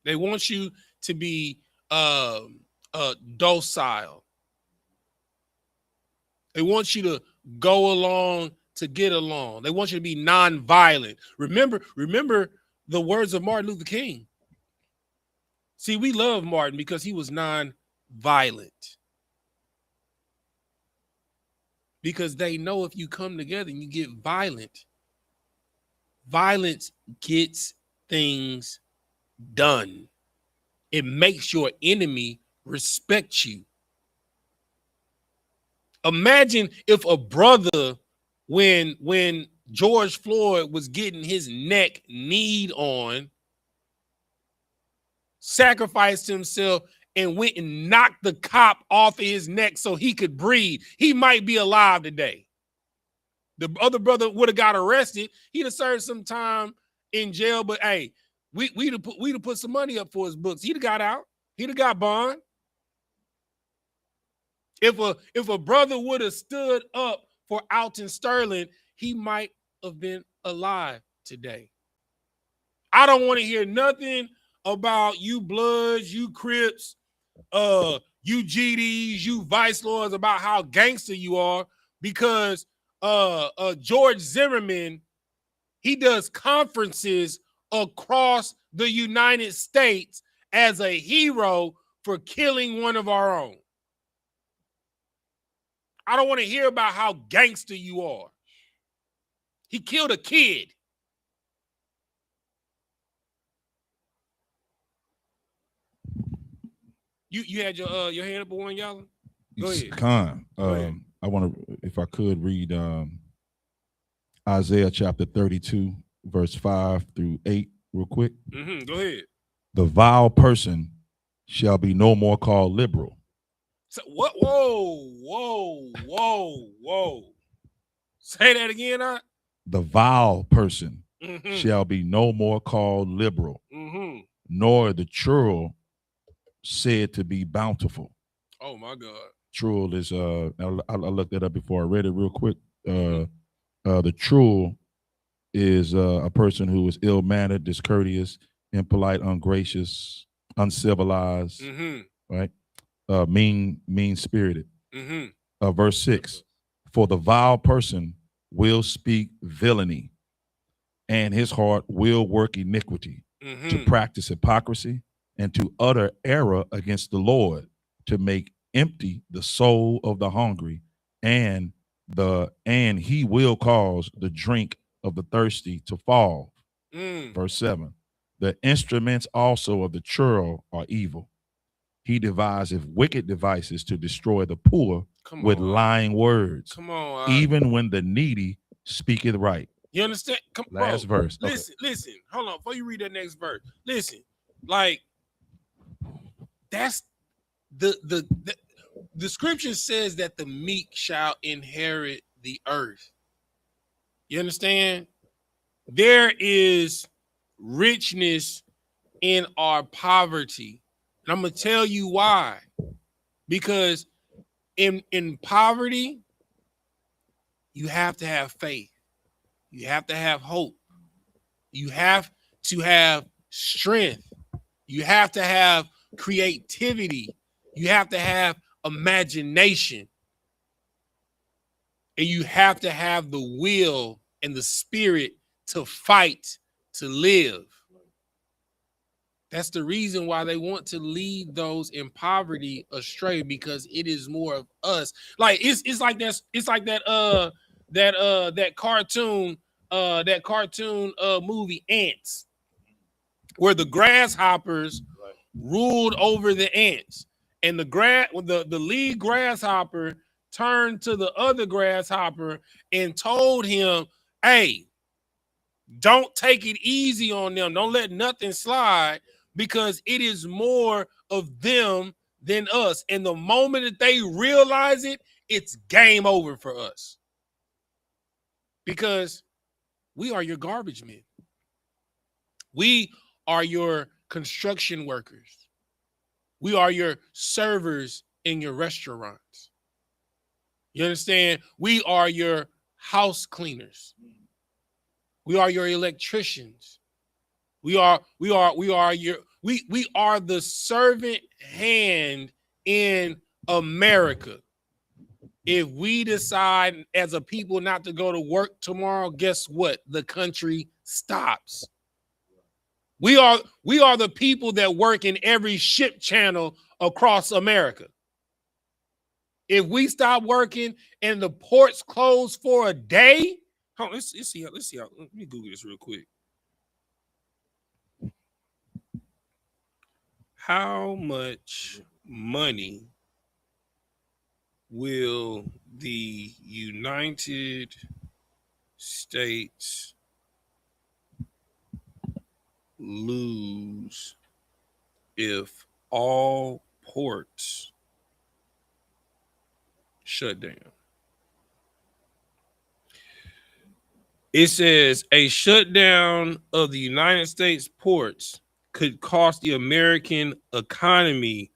They want you to be docile. They want you to go along to get along. They want you to be nonviolent. Remember the words of Martin Luther King. See, we love Martin because he was nonviolent. Because they know if you come together and you get violent, violence gets things done. It makes your enemy respect you. Imagine if a brother, when George Floyd was getting his neck kneed on, sacrificed himself and went and knocked the cop off of his neck so he could breathe. He might be alive today. The other brother would have got arrested. He'd have served some time in jail, but hey, we'd have put some money up for his books. He'd have got out. He'd have got bond. If a brother would have stood up for Alton Sterling, he might have been alive today. I don't want to hear nothing about you Bloods, you Crips, you GDs, you Vice Lords, about how gangster you are, because George Zimmerman, he does conferences across the United States as a hero for killing one of our own. I don't want to hear about how gangster you are. He killed a kid. You had your hand up on one, y'all? Go ahead. Khan, I want to, if I could, read Isaiah chapter 32, verse 5 through 8 real quick. Go ahead. The vile person shall be no more called liberal. So, what? Whoa. Say that again, huh? The vile person shall be no more called liberal, nor the churl said to be bountiful. Oh my God. Truel is I looked that up before I read it real quick. The truel is a person who is ill-mannered, discourteous, impolite, ungracious, uncivilized, right? Mean-spirited. Verse 6, for the vile person will speak villainy, and his heart will work iniquity, to practice hypocrisy, and to utter error against the Lord, to make empty the soul of the hungry, and he will cause the drink of the thirsty to fall. Verse 7, the instruments also of the churl are evil. He deviseth wicked devices to destroy the poor with lying words. Come on. Even when the needy speaketh right. You understand? Last verse. Listen, listen. Hold on. Before you read that next verse, listen. Like, that's the scripture says that the meek shall inherit the earth. You understand? There is richness in our poverty. And I'm going to tell you why. Because in poverty, you have to have faith. You have to have hope. You have to have strength. You have to have creativity. You have to have imagination. And you have to have the will and the spirit to fight, to live. That's the reason why they want to lead those in poverty astray, because it is more of us. Like it's like that cartoon movie Ants, where the grasshoppers ruled over the ants, and the lead grasshopper turned to the other grasshopper and told him, "Hey, don't take it easy on them. Don't let nothing slide, because it is more of them than us. And the moment that they realize it, it's game over for us. Because we are your garbage men. We are your construction workers. We are your servers in your restaurants. You understand? We are your house cleaners. We are your electricians. We are the servant hand in America. If we decide as a people not to go to work tomorrow, guess what? The country stops. We are the people that work in every ship channel across America. If we stop working and the ports close for a day, let's see how. Let me Google this real quick. How much money will the United States lose if all ports shut down? It says a shutdown of the United States ports could cost the American economy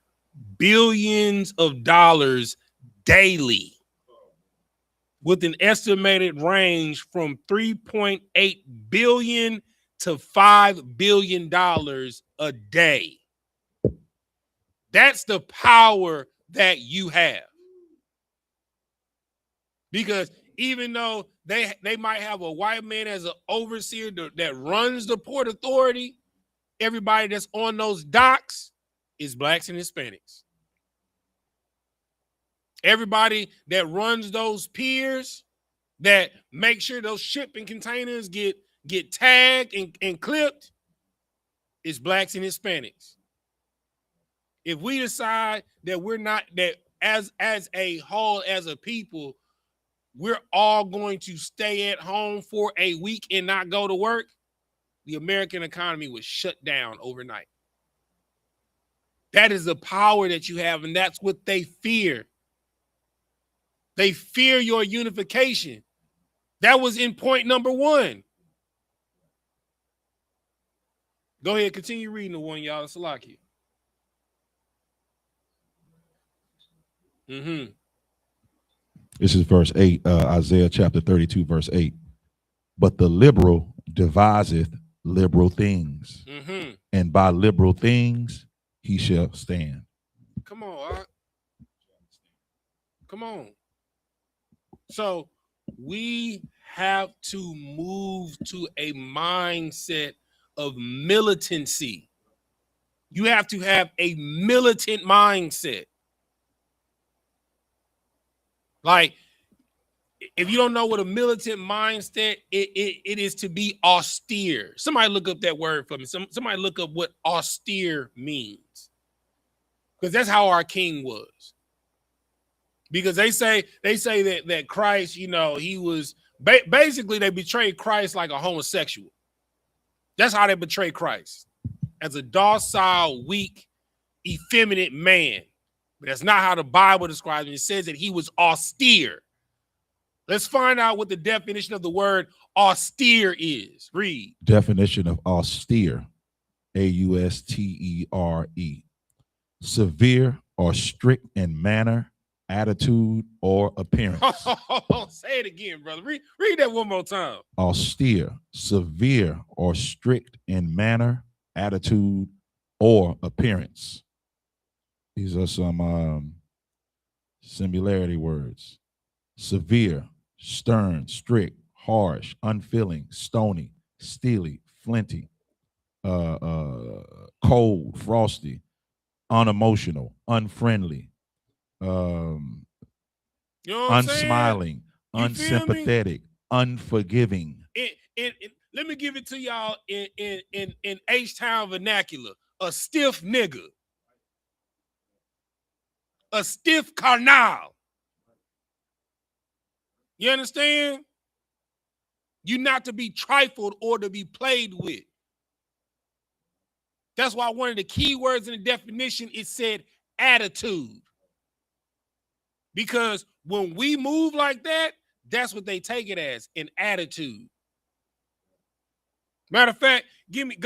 billions of dollars daily, with an estimated range from $3.8 billion to $5 billion a day. That's the power that you have. Because even though they might have a white man as an overseer that runs the port authority, everybody that's on those docks is blacks and Hispanics. Everybody that runs those piers, that make sure those shipping containers get tagged and clipped, is blacks and Hispanics. If we decide that we're not, that as a whole, as a people, we're all going to stay at home for a week and not go to work, the American economy was shut down overnight. That is the power that you have, and that's what they fear. They fear your unification. That was in point number 1. Go ahead, continue reading the one, y'all. Salaki. This is verse 8, Isaiah chapter 32, verse 8. But the liberal deviseth liberal things, and by liberal things he shall stand. Come on, Art. Come on. So we have to move to a mindset of militancy. You have to have a militant mindset. Like, if you don't know what a militant mindset, it is to be austere. Somebody look up that word for me. Somebody look up what austere means. Because that's how our king was. Because they say that Christ, you know, he was basically they betrayed Christ like a homosexual. That's how they betrayed Christ, as a docile, weak, effeminate man. But that's not how the Bible describes it. It says that he was austere. Let's find out what the definition of the word austere is. Read. Definition of austere, A-U-S-T-E-R-E. Severe or strict in manner, attitude, or appearance. Say it again, brother. Read that one more time. Austere, severe, or strict in manner, attitude, or appearance. These are some similarity words. Severe, stern, strict, harsh, unfeeling, stony, steely, flinty, cold, frosty, unemotional, unfriendly, You know what I'm unsmiling, You unsympathetic, unforgiving. Let me give it to y'all in H-Town vernacular. A stiff nigga. A stiff carnal. You understand? You're not to be trifled or to be played with. That's why one of the key words in the definition, it said attitude. Because when we move like that, that's what they take it as, an attitude. Matter of fact, give me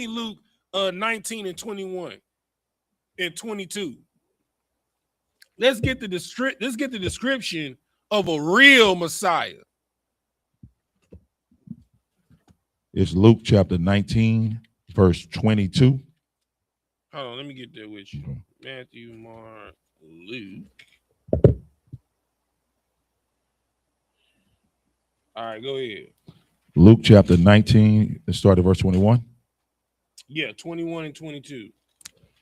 Luke 19 and 21 and 22. Let's get the description of a real Messiah. It's Luke chapter 19, verse 22. Hold on, let me get there with you. Matthew, Mark, Luke. All right, go ahead. Luke chapter 19, let's start at verse 21. Yeah, 21 and 22.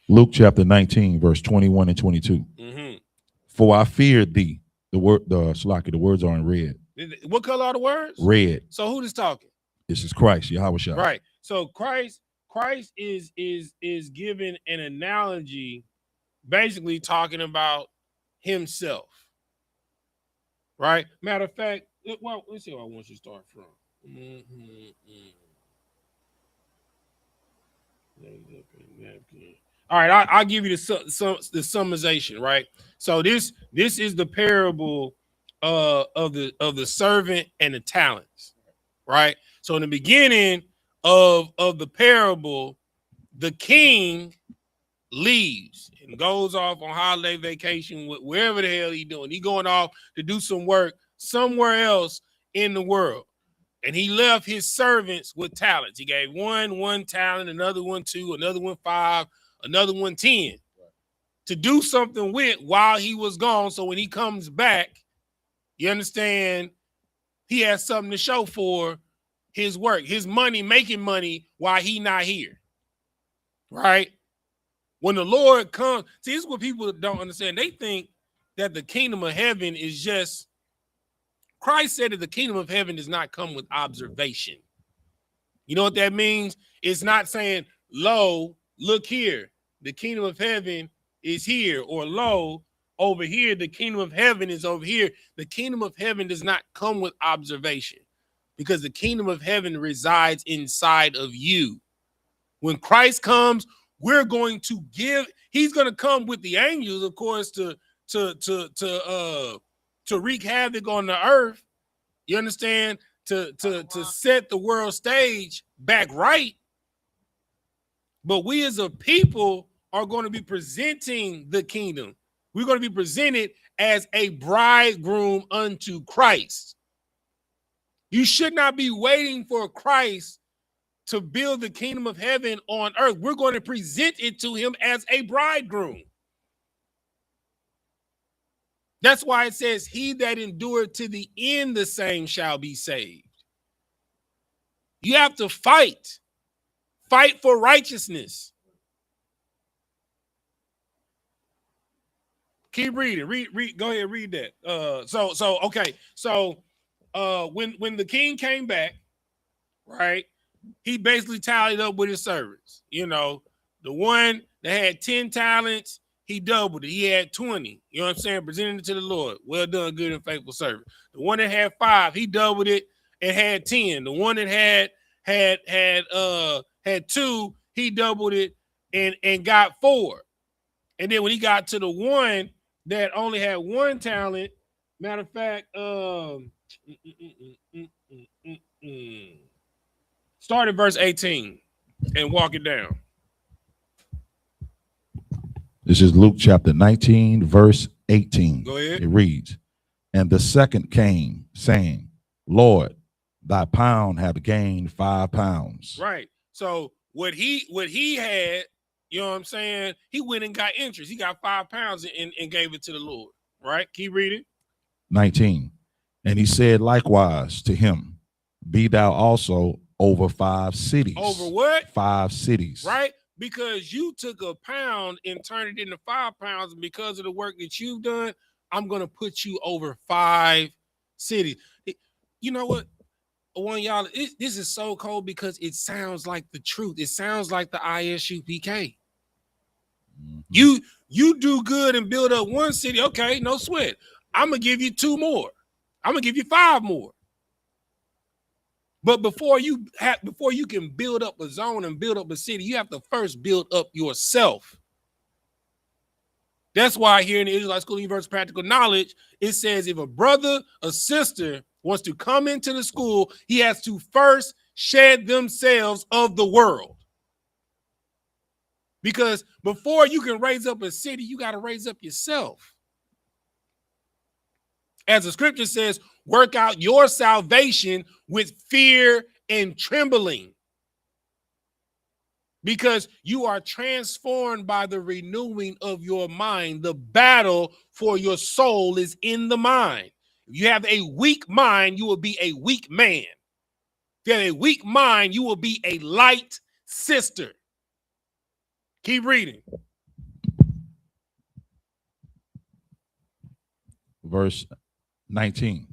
Luke chapter 19, verse 21 and 22. For I feared thee. The words are in red. What color are the words? Red. So who is talking? This is Christ, YAHANNA. Right. So Christ is giving an analogy, basically talking about himself. Right. Matter of fact, well, let's see where I want you to start from. All right, I'll give you the summarization, right? So this is the parable of the servant and the talents, right? So in the beginning of the parable, the king leaves and goes off on holiday vacation, wherever the hell he's doing. He's going off to do some work somewhere else in the world. And he left his servants with talents. He gave one talent, another one 2, another one 5, another one 10 to do something with while he was gone. So when he comes back, you understand, he has something to show for his work, his money, making money while he not here. Right? When the Lord comes, see, this is what people don't understand. They think that the kingdom of heaven is just, Christ said that the kingdom of heaven does not come with observation. You know what that means? It's not saying, lo, look here, the kingdom of heaven is here, or lo, over here, the kingdom of heaven is over here. The kingdom of heaven does not come with observation, because the kingdom of heaven resides inside of you. When Christ comes, we're going to he's going to come with the angels, of course, to wreak havoc on the earth. You understand? To set the world stage back right. But we as a people are going to be presenting the kingdom. We're going to be presented as a bridegroom unto Christ. You should not be waiting for Christ to build the kingdom of heaven on earth. We're going to present it to him as a bridegroom. That's why it says, he that endured to the end, the same shall be saved. You have to fight. Fight for righteousness. Keep reading. Read. Go ahead, read that. Okay. So when the king came back, right, he basically tallied up with his servants. You know, the one that had 10 talents, he doubled it. He had 20. You know what I'm saying? Presented it to the Lord. Well done, good and faithful servant. The one that had 5, he doubled it and had 10. The one that had 2, he doubled it and got 4. And then when he got to the one that only had 1 talent, matter of fact, start at verse 18 and walk it down. This is Luke chapter 19, verse 18. Go ahead. It reads, and the second came, saying, Lord, thy pound hath gained 5 pounds. Right. So what he had, you know what I'm saying? He went and got interest. He got 5 pounds and gave it to the Lord. Right? Keep reading. 19. And he said likewise to him, be thou also over 5 cities. Over what? 5 cities. Right? Because you took a pound and turned it into 5 pounds, and because of the work that you've done, I'm going to put you over 5 cities. You know what? One of y'all, this is so cold because it sounds like the truth. It sounds like the I.S.U.P.K. You do good and build up 1 city. Okay, no sweat. I'm going to give you 2 more. I'm going to give you 5 more. But before you can build up a zone and build up a city, you have to first build up yourself. That's why here in the Israelite School of Universal Practical Knowledge, it says if a brother or sister wants to come into the school, he has to first shed themselves of the world. Because before you can raise up a city, you got to raise up yourself. As the scripture says, work out your salvation with fear and trembling. Because you are transformed by the renewing of your mind. The battle for your soul is in the mind. If you have a weak mind, you will be a weak man. If you have a weak mind, you will be a light sister. Keep reading. Verse 19.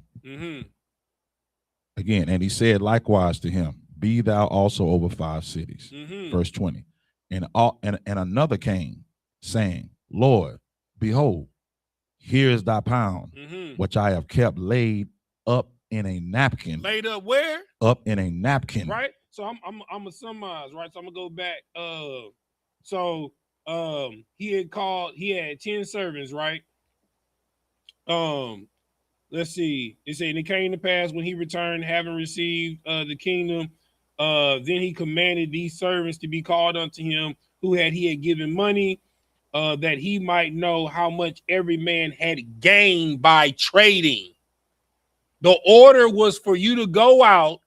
Again, and he said likewise to him, be thou also over 5 cities. Verse 20. And another came, saying, Lord, behold, here is thy pound, which I have kept laid up in a napkin. Laid up where? Up in a napkin. Right. So I'm gonna summarize, right? So I'm gonna go back. He had 10 servants, right? Let's see. It said, and it came to pass when he returned, having received the kingdom, then he commanded these servants to be called unto him, who he had given money, that he might know how much every man had gained by trading. The order was for you to go out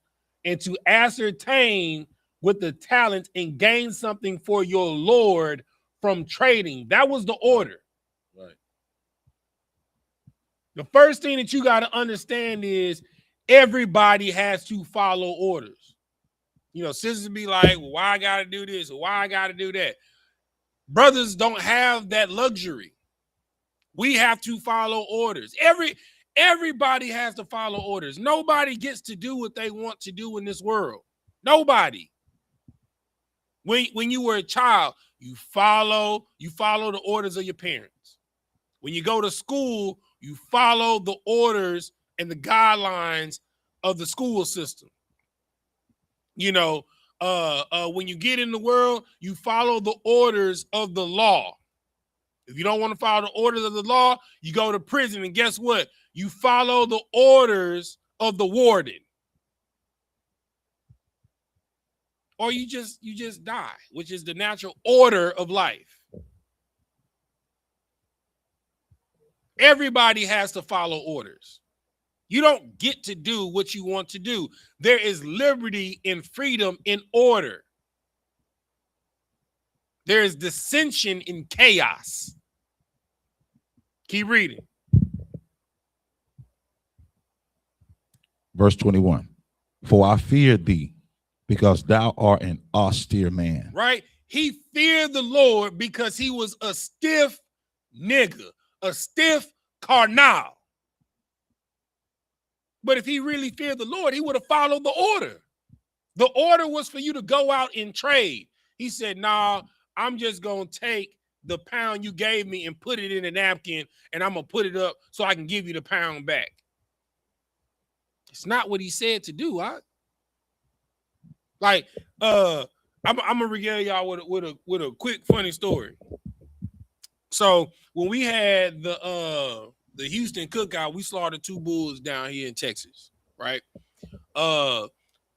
and to ascertain with the talent and gain something for your Lord from trading. That was the order. Right. The first thing that you got to understand is everybody has to follow orders. You know, sisters be like, well, why I got to do this or why I got to do that. Brothers don't have that luxury. We have to follow orders. Everybody has to follow orders. Nobody gets to do what they want to do in this world. Nobody. When you were a child, you follow the orders of your parents. When you go to school, you follow the orders and the guidelines of the school system. You know, when you get in the world, you follow the orders of the law. If you don't want to follow the orders of the law, you go to prison, and guess what? You follow the orders of the warden. Or you just die, which is the natural order of life. Everybody has to follow orders. You don't get to do what you want to do. There is liberty and freedom in order. There is dissension in chaos. Keep reading. Verse 21. For I fear thee, because thou art an austere man. Right? He feared the Lord because he was a stiff nigga, a stiff carnal. But if he really feared the Lord, he would have followed the order. The order was for you to go out and trade. He said, nah, I'm just going to take the pound you gave me and put it in a napkin, and I'm going to put it up so I can give you the pound back. It's not what he said to do. I'm gonna regale y'all with a quick funny story. So when we had the Houston cookout, we slaughtered 2 bulls down here in Texas, right?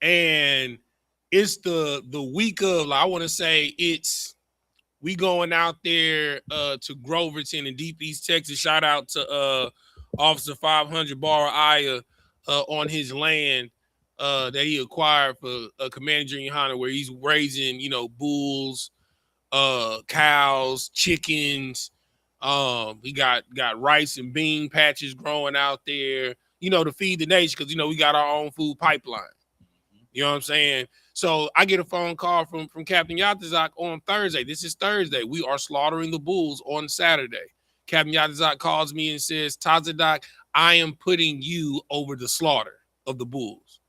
And it's the week of, like, I want to say we going out there to Groverton in Deep East Texas. Shout out to Officer 500 Bar Aya on his land that he acquired for Commander Junior YAHANNA, where he's raising, bulls, cows, chickens. He got rice and bean patches growing out there, to feed the nation, because we got our own food pipeline. You know what I'm saying? So I get a phone call from Captain Yatazak on Thursday. This is Thursday. We are slaughtering the bulls on Saturday. Captain Yatazak calls me and says, Tazadak, I am putting you over the slaughter of the bulls.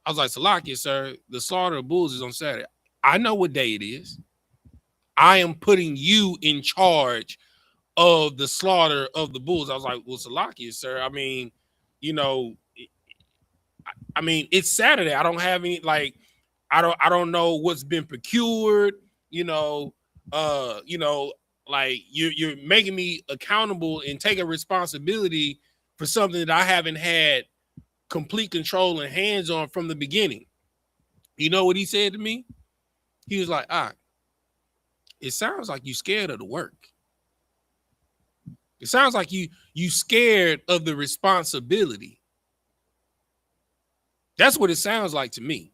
I was like, Salakia, sir, the slaughter of bulls is on Saturday. I know what day it is. I am putting you in charge of the slaughter of the bulls. I was like, well, Salakia, sir, it's Saturday. I don't have any, I don't know what's been procured, you're making me accountable and take a responsibility for something that I haven't had complete control and hands on from the beginning. You know what he said to me? He was like, it sounds like you scared of the work. It sounds like you scared of the responsibility. That's what it sounds like to me.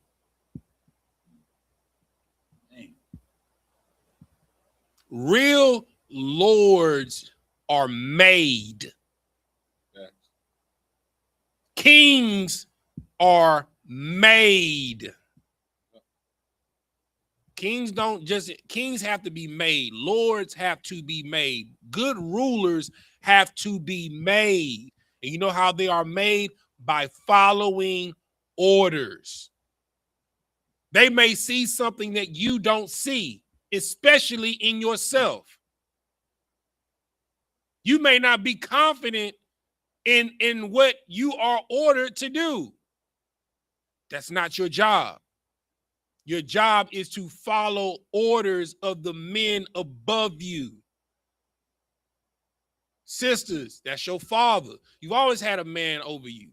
Real lords are made. Kings are made. Kings have to be made. Lords have to be made. Good rulers have to be made. And you know how they are made? By following orders. They may see something that you don't see, especially in yourself. You may not be confident in what you are ordered to do. That's not your job. Your job is to follow orders of the men above you. Sisters, that's your father. You've always had a man over you.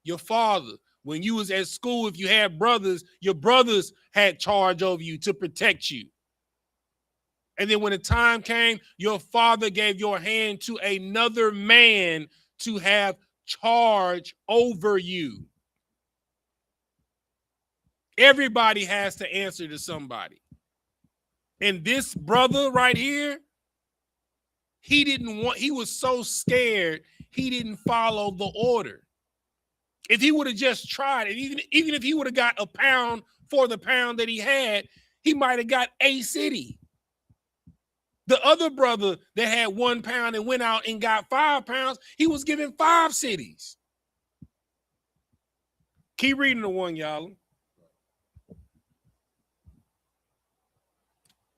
Your father. When you was at school, if you had brothers, your brothers had charge over you to protect you. And then when the time came, your father gave your hand to another man to have charge over you. Everybody has to answer to somebody. And this brother right here, he was so scared, he didn't follow the order. If he would have just tried it, even if he would have got a pound for the pound that he had, he might have got a city. The other brother that had 1 pound and went out and got 5 pounds, he was given 5 cities. Keep reading the one, y'all.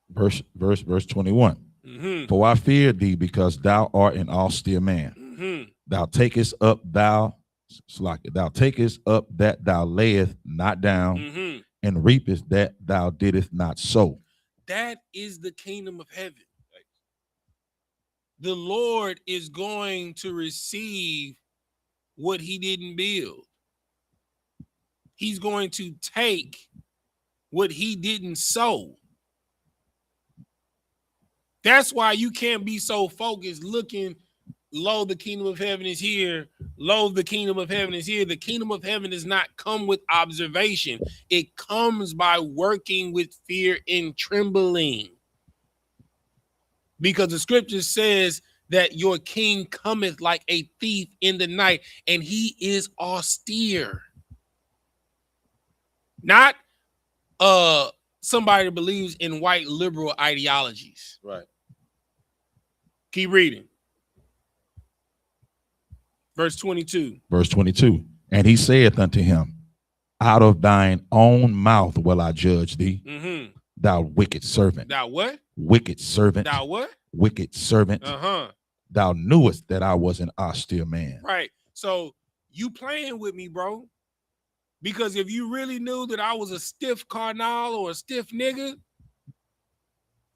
Verse 21. Mm-hmm. For I fear thee, because thou art an austere man. Mm-hmm. Thou takest up that thou layest not down, mm-hmm. and reapest that thou didst not sow. That is the kingdom of heaven. The Lord is going to receive what he didn't build. He's going to take what he didn't sow. That's why you can't be so focused looking lo, the kingdom of heaven is here. Lo, the kingdom of heaven is here. The kingdom of heaven does not come with observation. It comes by working with fear and trembling. Because the scripture says that your king cometh like a thief in the night, and he is austere. Not somebody that believes in white liberal ideologies. Right. Keep reading. Verse 22. Verse 22. And he saith unto him, out of thine own mouth will I judge thee, thou wicked servant. Thou what? Wicked servant. Thou what? Wicked servant. Thou knewest that I was an austere man. Right. So you playing with me, bro. Because if you really knew that I was a stiff carnal or a stiff nigga,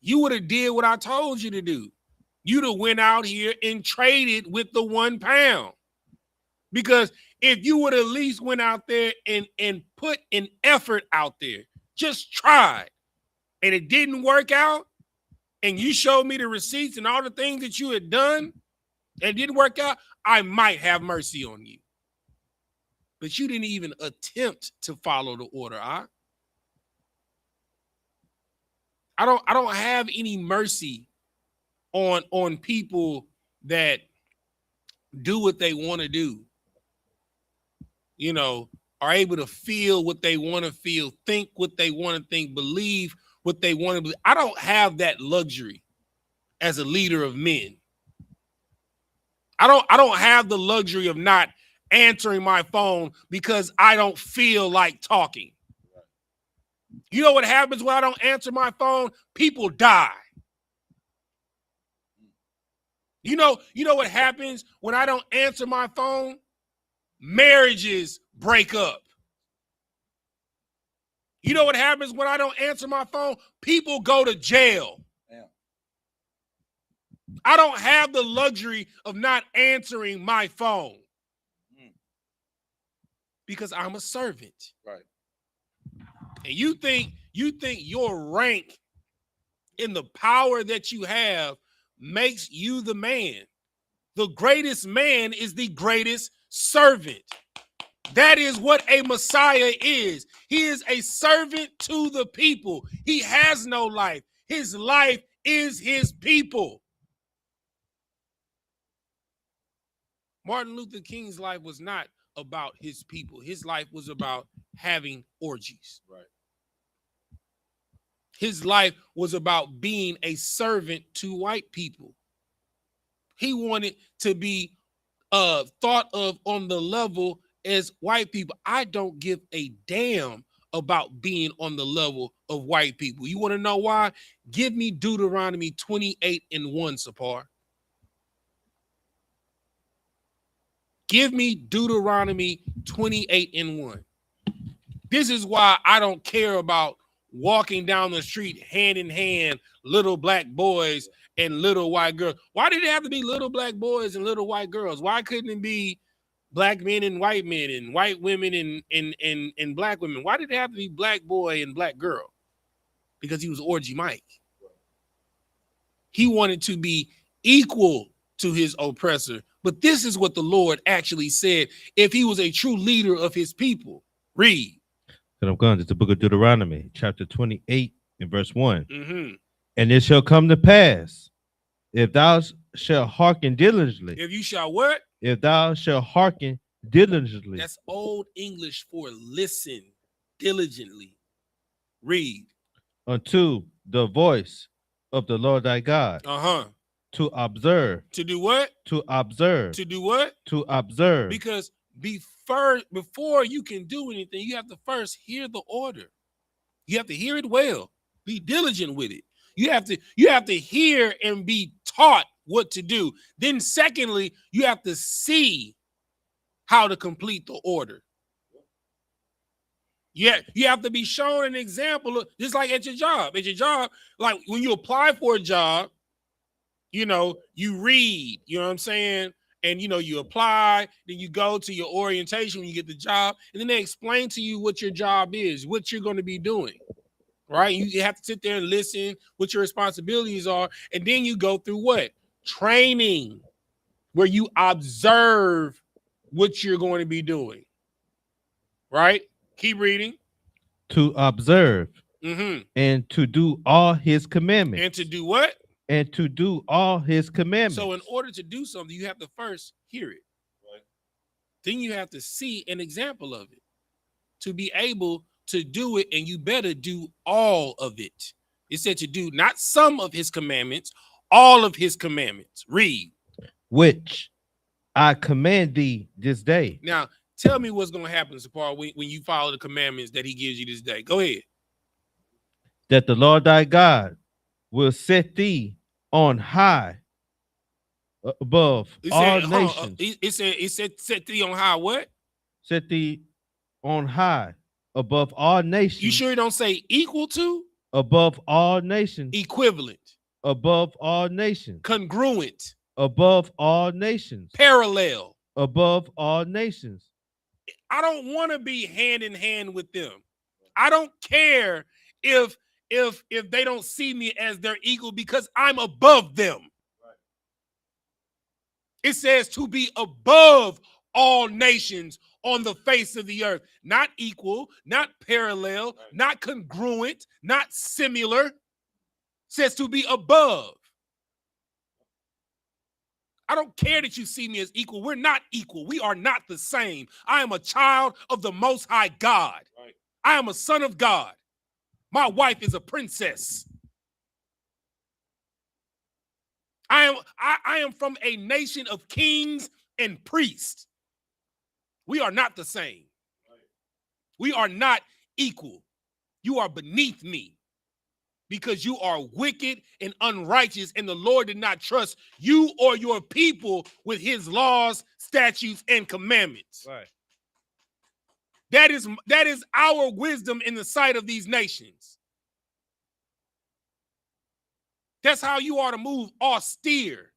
you would have did what I told you to do. You'd have went out here and traded with the 1 pound. Because if you would at least went out there and put an effort out there, just tried, and it didn't work out, and you showed me the receipts and all the things that you had done, and it didn't work out, I might have mercy on you. But you didn't even attempt to follow the order. I don't have any mercy on people that do what they want to do. You know, are able to feel what they want to feel, think what they want to think, believe what they want to believe. I don't have that luxury as a leader of men. I don't have the luxury of not answering my phone because I don't feel like talking. You know what happens when I don't answer my phone? People die. You know what happens when I don't answer my phone? Marriages break up. You know what happens when I don't answer my phone? People go to jail. Yeah. I don't have the luxury of not answering my phone. Because I'm a servant. Right. And you think your rank in the power that you have makes you the man. The greatest man is the greatest servant. That is what a Messiah is. He is a servant to the people. He has no life. His life is his people. Martin Luther King's life was not about his people. His life was about having orgies. Right. His life was about being a servant to white people. He wanted to be thought of on the level as white people. I don't give a damn about being on the level of white people. You want to know why? Give me Deuteronomy 28:1, Sapar. Give me Deuteronomy 28:1. This is why I don't care about walking down the street hand in hand, little black boys and little white girls. Why did it have to be little black boys and little white girls? Why couldn't it be black men and white women and black women? Why did it have to be black boy and black girl? Because he was Orgy Mike. He wanted to be equal to his oppressor. But this is what the Lord actually said if he was a true leader of his people. Read. And I'm going to the book of Deuteronomy, chapter 28 and verse 1. And it shall come to pass, if thou shalt hearken diligently. If you shall what? If thou shalt hearken diligently. That's old English for listen diligently. Read. Unto the voice of the Lord thy God. To observe. To do what? To observe. To do what? To observe. Because before you can do anything, you have to first hear the order. You have to hear it well. Be diligent with it. You have to hear and be taught what to do. Then secondly, you have to see how to complete the order. Yeah, you have to be shown an example, just like at your job. At your job, like when you apply for a job, you know, you read, you know what I'm saying? And, you know, you apply, then you go to your orientation when you get the job, and then they explain to you what your job is, what you're going to be doing, right? You have to sit there and listen what your responsibilities are, and then you go through what? Training, where you observe what you're going to be doing. Right? Keep reading. To observe and to do all his commandments. And to do what? And to do all his commandments. So in order to do something, you have to first hear it. Right. Then you have to see an example of it to be able to do it, and you better do all of it. It said to do not some of his commandments, all of his commandments. Read. Which I command thee this day. Now, tell me what's going to happen, Sapar, when you follow the commandments that he gives you this day. Go ahead. That the Lord thy God will set thee on high above all nations. It said set thee on high what? Set thee on high above all nations. You sure you don't say equal to? Above all nations. Equivalent. Above all nations. Congruent. Above all nations. Parallel. Above all nations. I don't want to be hand in hand with them. I don't care if they don't see me as their equal, because I'm above them. Right. It says to be above all nations on the face of the earth. Not equal, not parallel, right, not congruent, not similar. It says to be above. I don't care that you see me as equal. We're not equal. We are not the same. I am a child of the Most High God. Right. I am a son of God. My wife is a princess. I am from a nation of kings and priests. We are not the same. We are not equal. You are beneath me because you are wicked and unrighteous, and the Lord did not trust you or your people with his laws, statutes, and commandments. Right. That is our wisdom in the sight of these nations. That's how you are to move austere.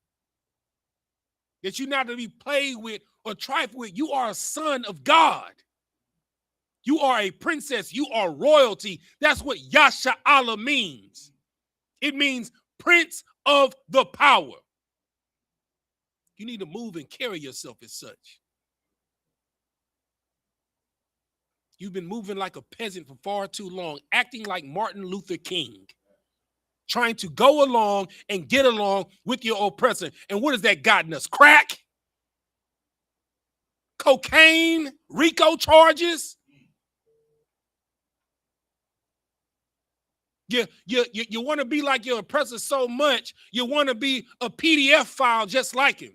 That you're not to be played with or trifled with. You are a son of God. You are a princess. You are royalty. That's what YAHANNA means. It means prince of the power. You need to move and carry yourself as such. You've been moving like a peasant for far too long, acting like Martin Luther King, trying to go along and get along with your oppressor. And what has that gotten us? Crack? Cocaine? RICO charges? You want to be like your oppressor so much, you want to be a PDF file just like him.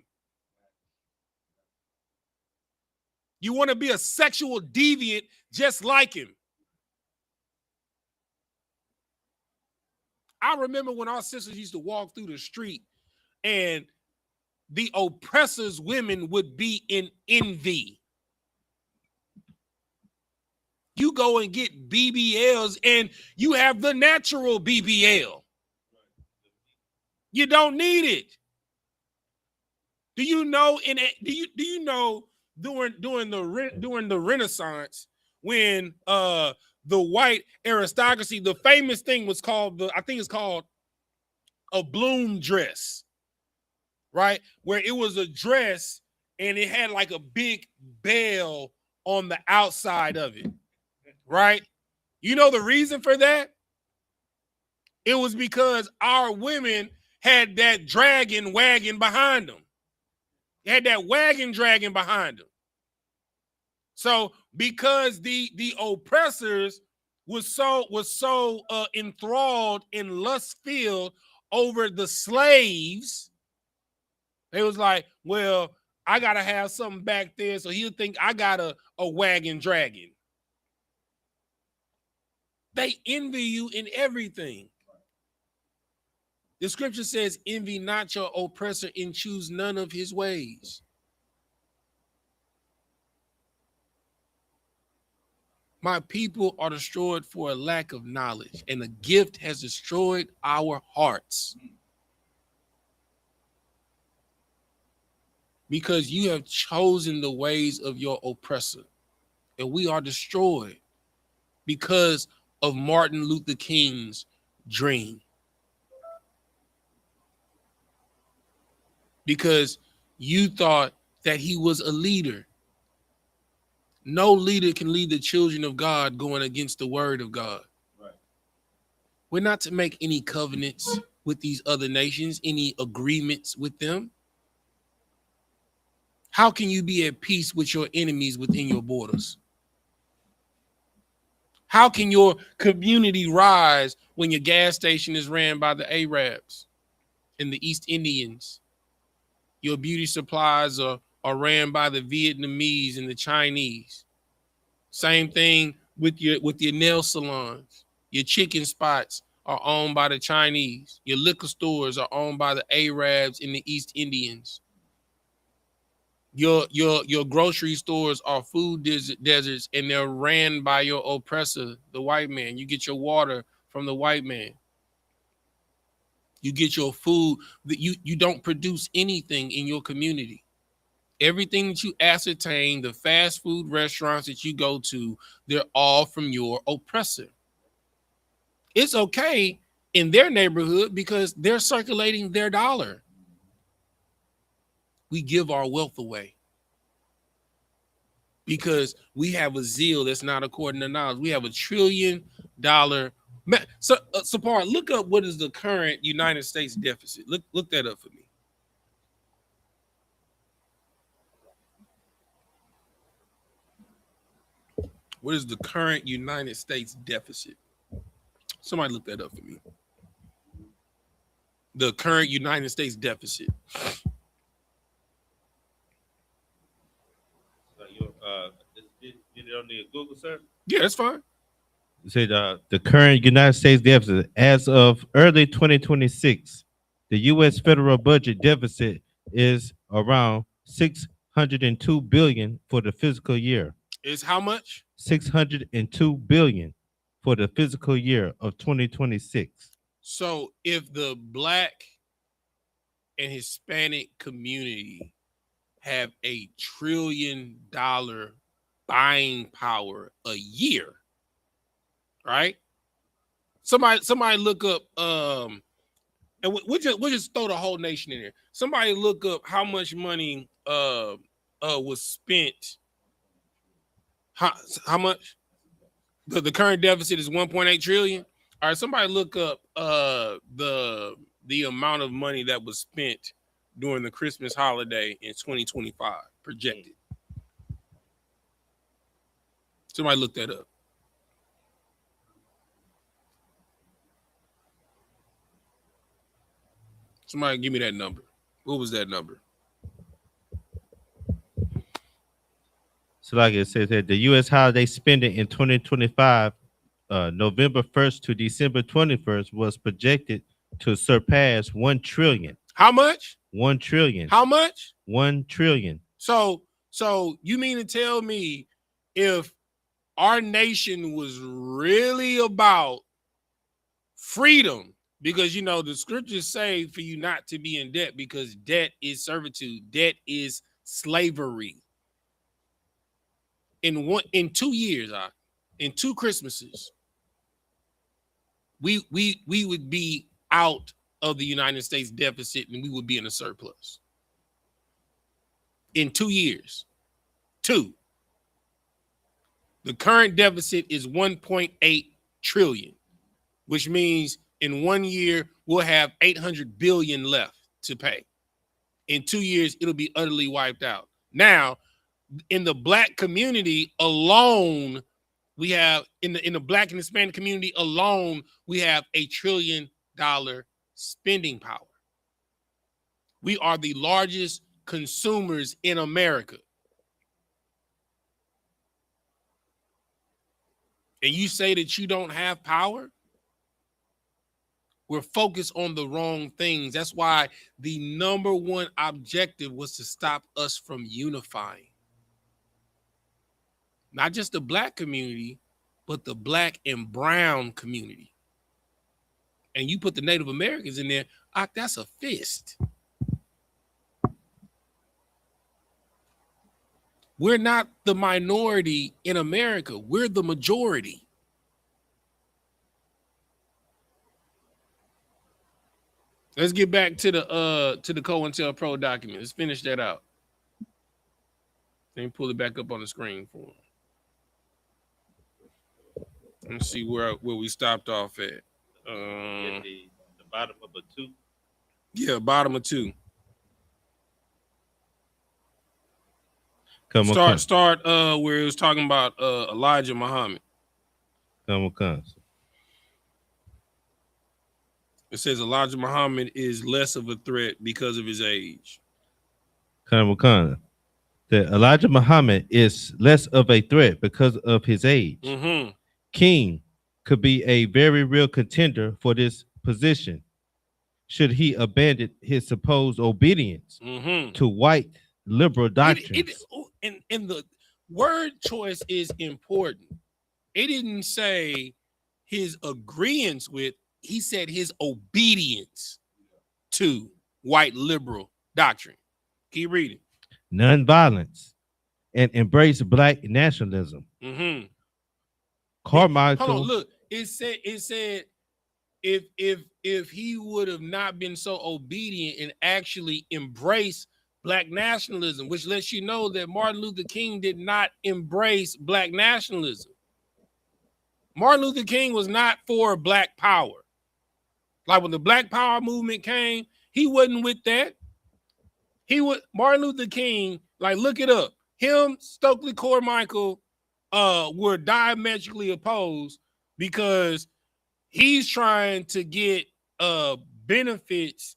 You want to be a sexual deviant just like him. I remember when our sisters used to walk through the street and the oppressor's women would be in envy. You go and get BBLs and you have the natural BBL. You don't need it. Do you know during the Renaissance, when the white aristocracy, the famous thing was called I think it's called a bloom dress, right? Where it was a dress and it had like a big bell on the outside of it, right? You know the reason for that? It was because our women had that dragon wagon behind them. They had that wagon dragging behind them. So because the oppressors was so enthralled and lust-filled over the slaves, they was like, well, I gotta have something back there, so he'll think I got a wagon dragon. They envy you in everything. The scripture says, envy not your oppressor and choose none of his ways. My people are destroyed for a lack of knowledge, and the gift has destroyed our hearts. Because you have chosen the ways of your oppressor, and we are destroyed because of Martin Luther King's dream. Because You thought that he was a leader. No leader can lead the children of God going against the word of God. Right. We're not to make any covenants with these other nations, any agreements with them. How can you be at peace with your enemies within your borders? How can your community rise when your gas station is ran by the Arabs and the East Indians? Your beauty supplies are ran by the Vietnamese and the Chinese. Same thing with your nail salons. Your chicken spots are owned by the Chinese. Your liquor stores are owned by the Arabs and the East Indians. Your grocery stores are food deserts, and they're ran by your oppressor, the white man. You get your water from the white man. You get your food. That you don't produce anything in your community. Everything that you ascertain, the fast food restaurants that you go to, they're all from your oppressor. It's okay in their neighborhood because they're circulating their dollar. We give our wealth away because we have a zeal that's not according to knowledge. We have $1 trillion. So, Sapar, look up what is the current United States deficit. Look that up for me. What is the current United States deficit? Somebody look that up for me. The current United States deficit. Did it on the Google search? Yeah, that's fine. It said the current United States deficit as of early 2026, the U.S. federal budget deficit is around $602 billion for the fiscal year. Is how much? $602 billion for the fiscal year of 2026. So if the Black and Hispanic community have $1 trillion buying power a year, right? Somebody look up and we'll just throw the whole nation in there. Somebody look up how much money was spent. How much? The current deficit is 1.8 trillion. All right, somebody look up the amount of money that was spent during the Christmas holiday in 2025 projected. Somebody look that up. Somebody give me that number. What was that number? So like it says that the U.S. holiday spending in 2025, November 1st to December 21st, was projected to surpass 1 trillion. How much? 1 trillion. How much? 1 trillion. So you mean to tell me if our nation was really about freedom, because you know the scriptures say for you not to be in debt because debt is servitude, debt is slavery. In 2 years, in 2 Christmases, we would be out of the United States deficit and we would be in a surplus. In 2 years. 2. The current deficit is 1.8 trillion, which means in 1 year we'll have 800 billion left to pay. In 2 years, it'll be utterly wiped out. Now, in the Black community alone, we have in the Black and Hispanic community alone, we have $1 trillion spending power. We are the largest consumers in America. And you say that you don't have power? We're focused on the wrong things. That's why the number one objective was to stop us from unifying. Not just the Black community, but the Black and brown community. And you put the Native Americans in there, that's a fist. We're not the minority in America. We're the majority. Let's get back to the COINTELPRO document. Let's finish that out. Let me pull it back up on the screen for him. Let's see where we stopped off at. The bottom of a 2. Yeah, bottom of 2. Start where it was talking about Elijah Muhammad. Come. It says Elijah Muhammad is less of a threat because of his age. That Elijah Muhammad is less of a threat because of his age. Mm-hmm. King could be a very real contender for this position should he abandon his supposed obedience to white liberal doctrines. And the word choice is important. It didn't say his agreeance with, he said his obedience to white liberal doctrine. Keep reading. Nonviolence and embrace black nationalism. Mm-hmm. Carmichael. Hold on, look. It said if he would have not been so obedient and actually embraced black nationalism, which lets you know that Martin Luther King did not embrace black nationalism. Martin Luther King was not for black power. Like when the Black Power movement came, he wasn't with that. Martin Luther King, like look it up. Him, Stokely Carmichael, were diametrically opposed because he's trying to get benefits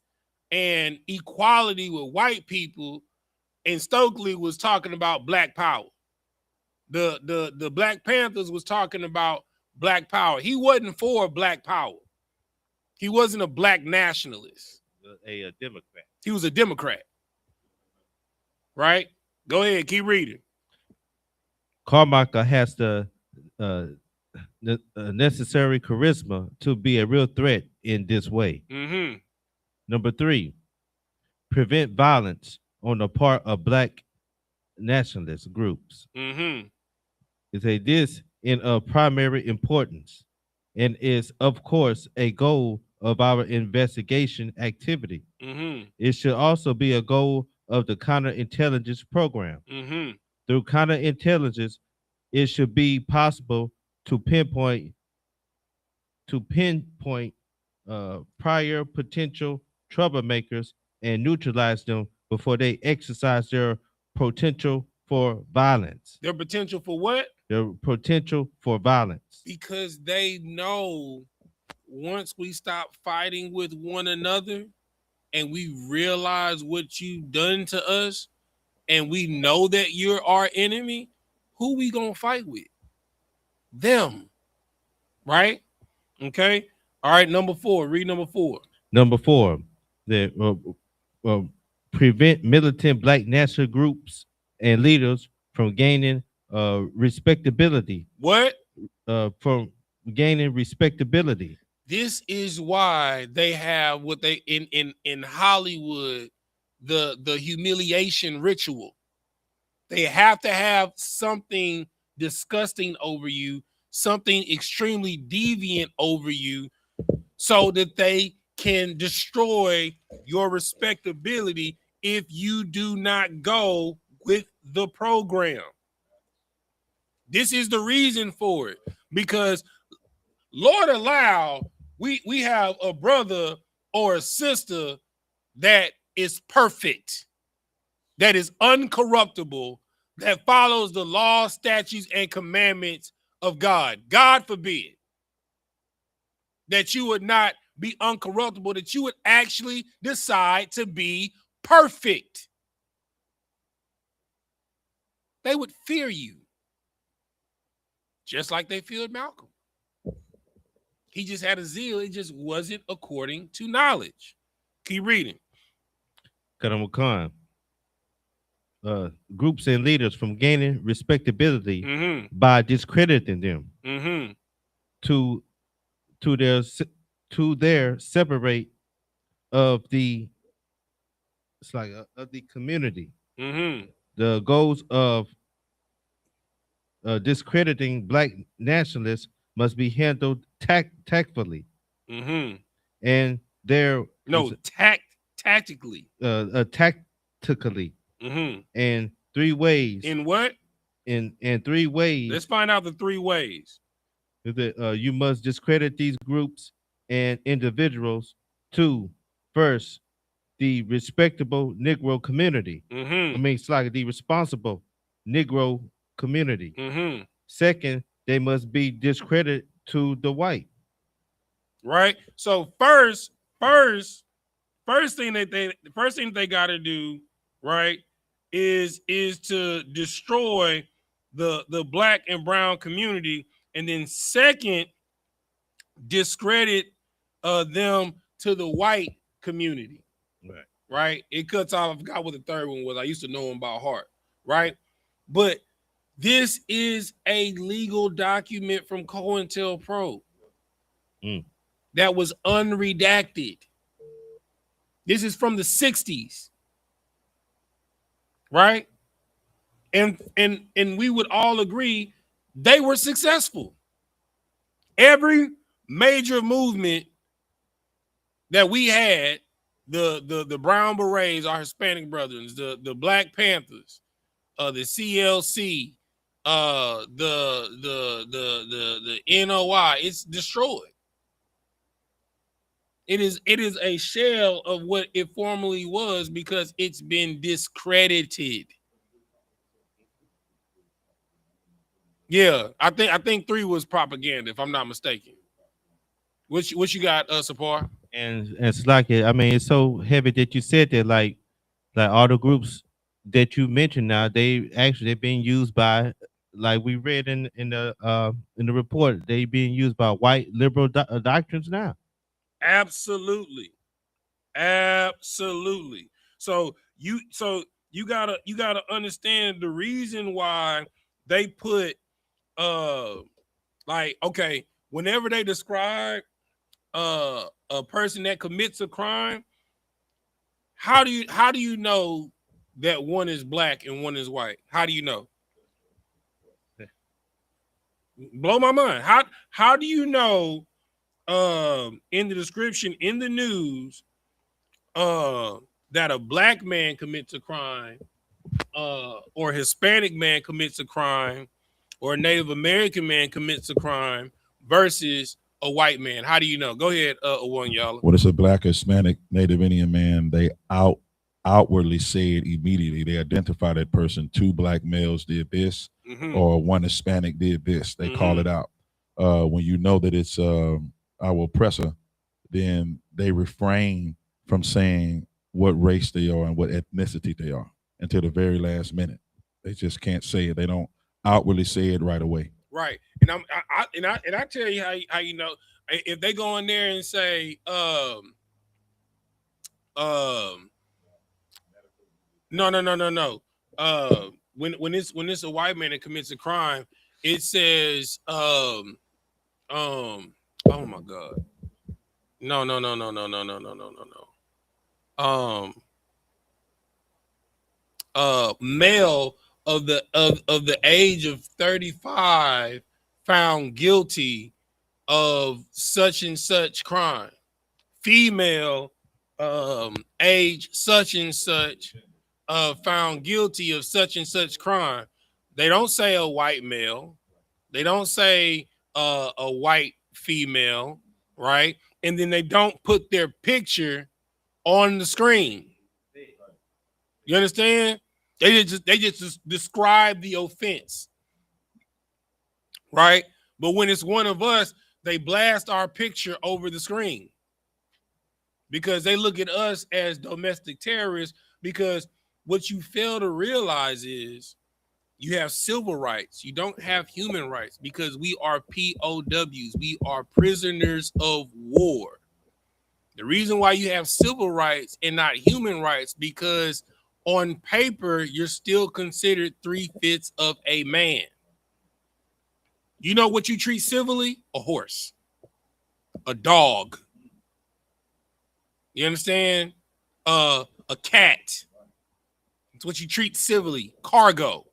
and equality with white people, and Stokely was talking about black power. The Black Panthers was talking about black power. He wasn't for black power. He wasn't a black nationalist. A Democrat. He was a Democrat. Right? Go ahead, keep reading. Carmichael has the necessary charisma to be a real threat in this way. Mm-hmm. Number 3, prevent violence on the part of black nationalist groups. Mm-hmm. This in of primary importance and is, of course, a goal of our investigation activity. Mm-hmm. It should also be a goal of the counterintelligence program. Mm-hmm. Through counterintelligence, it should be possible to pinpoint prior potential troublemakers and neutralize them before they exercise their potential for violence. Their potential for what? Their potential for violence. Because they know once we stop fighting with one another and we realize what you've done to us and we know that you're our enemy, who we gonna fight with? Them. Right? Okay. All right. Number 4. Read number 4. Number 4. Prevent militant black national groups and leaders from gaining respectability. What? From gaining respectability. This is why they have what they in Hollywood, the humiliation ritual. They have to have something disgusting over you, something extremely deviant over you, so that they can destroy your respectability if you do not go with the program. This is the reason for it, because Lord allow we have a brother or a sister that is perfect, that is uncorruptible, that follows the law, statutes, and commandments of God. God forbid that you would not be uncorruptible, that you would actually decide to be perfect. They would fear you, just like they feared Malcolm. He just had a zeal. It just wasn't according to knowledge. Keep reading. Khan. Groups and leaders from gaining respectability by discrediting them to their separate of the of the community. The goals of discrediting black nationalists must be handled tactfully and there No, tactically. Tactically in 3 ways. In what? In 3 ways. Let's find out the 3 ways. That you must discredit these groups and individuals. 2, first, the respectable Negro community. I mean, it's like the responsible Negro community. Second, they must be discredited to the white. Right. So first thing they got to do, right, is to destroy the black and brown community, and then second, discredit them to the white community. Right. It cuts off. I forgot what the third one was. I used to know them by heart. Right. But this is a legal document from COINTELPRO that was unredacted. This is from the 60s. Right. And we would all agree they were successful. Every major movement that we had, the Brown Berets, our Hispanic brothers, the Black Panthers, the CLC, the NOI, it's destroyed. It is a shell of what it formerly was because it's been discredited. Yeah, I think 3 was propaganda, if I'm not mistaken. What you got, Sapar? And it's like I mean, it's so heavy that you said that, like all the groups that you mentioned now, they're being used by, like we read in the report, they being used by white liberal doctrines now. Absolutely. So you gotta understand the reason why they put like, okay, whenever they describe a person that commits a crime, how do you know that one is black and one is white? How do you know? Blow my mind. How do you know in the description in the news that a black man commits a crime or a Hispanic man commits a crime or a Native American man commits a crime versus a white man? How do you know? Go ahead, one y'all. When it's a black, Hispanic, Native Indian man, they outwardly say it immediately. They identify that person. 2 black males did this, or 1 Hispanic did this. They call it out. When you know that it's our oppressor, then they refrain from saying what race they are and what ethnicity they are until the very last minute. They just can't say it. They don't outwardly say it right away. Right. And I tell you how you know, if they go in there and say no. When it's a white man that commits a crime, it says oh my God. No. Male of the age of 35 found guilty of such and such crime. Female age such and such found guilty of such and such crime. They don't say a white male. They don't say a white female, right? And then they don't put their picture on the screen. You understand? They just describe the offense, right? But when it's one of us, they blast our picture over the screen because they look at us as domestic terrorists. Because what you fail to realize is you have civil rights. You don't have human rights because we are POWs. We are prisoners of war. The reason why you have civil rights and not human rights, because on paper, you're still considered 3/5 of a man. You know what you treat civilly? A horse, a dog. You understand? A cat. It's what you treat civilly. Cargo.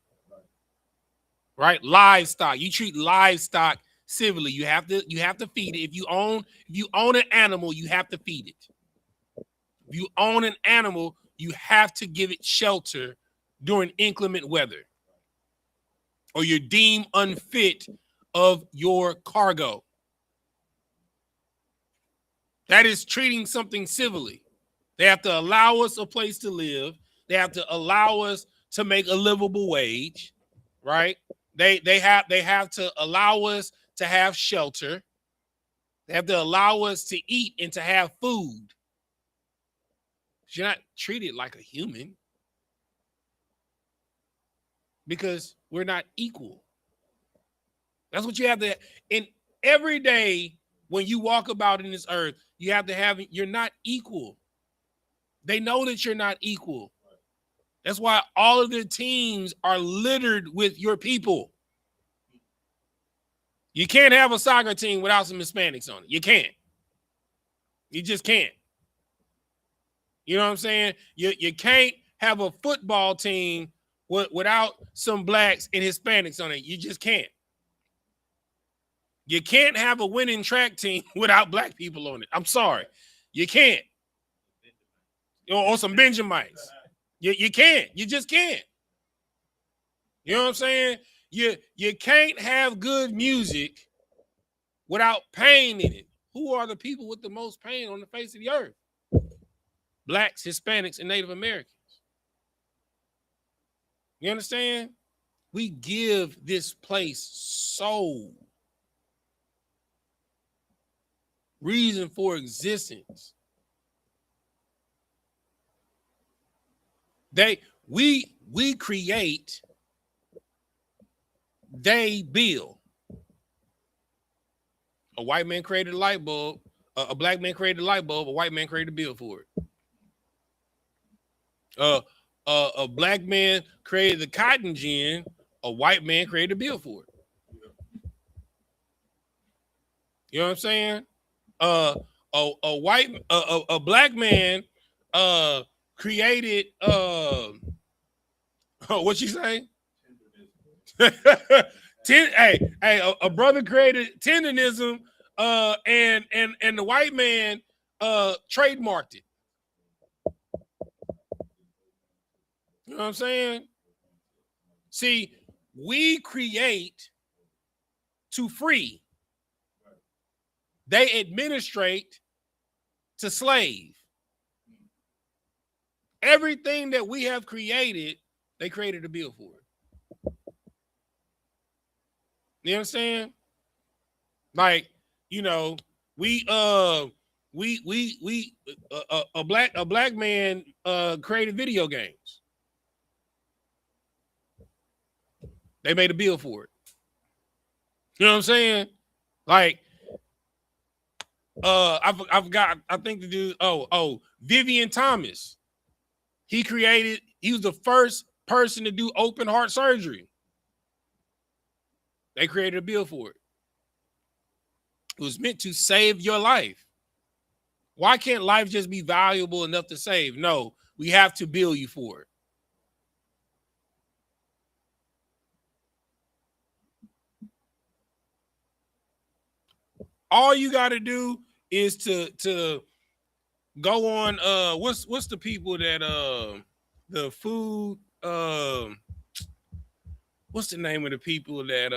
Right? Livestock. You treat livestock civilly. You have to feed it. If you own an animal, you have to feed it. If you own an animal, you have to give it shelter during inclement weather, or you're deemed unfit of your cargo. That is treating something civilly. They have to allow us a place to live. They have to allow us to make a livable wage, right? They have to allow us to have shelter. They have to allow us to eat and to have food. You're not treated like a human because we're not equal. That's what you have to. And every day when you walk about in this earth, you have to have, you're not equal. They know that you're not equal. That's why all of their teams are littered with your people. You can't have a soccer team without some Hispanics on it. You can't. You just can't. You know what I'm saying? You can't have a football team without some blacks and Hispanics on it. You just can't. You can't have a winning track team without black people on it. I'm sorry. You can't. Or some Benjamites. You can't. You just can't. You know what I'm saying? You can't have good music without pain in it. Who are the people with the most pain on the face of the earth? Blacks, Hispanics, and Native Americans. You understand? We give this place soul, reason for existence. We create, they build. A white man created a light bulb, a black man created a light bulb, a white man created a bill for it. A black man created the cotton gin, a white man created a bill for it. You know what I'm saying? A black man created what you say? A brother created tendonism, and the white man trademarked it. You know what I'm saying? See, we create to free. They administrate to slave. Everything that we have created, they created a bill for it. You understand? Like, you know, a black man created video games. They made a bill for it. You know what I'm saying? Like, I think the dude, Vivian Thomas. He was the first person to do open heart surgery. They created a bill for it. It was meant to save your life. Why can't life just be valuable enough to save? No, we have to bill you for it. All you got to do is to go on what's the people that the food what's the name of the people that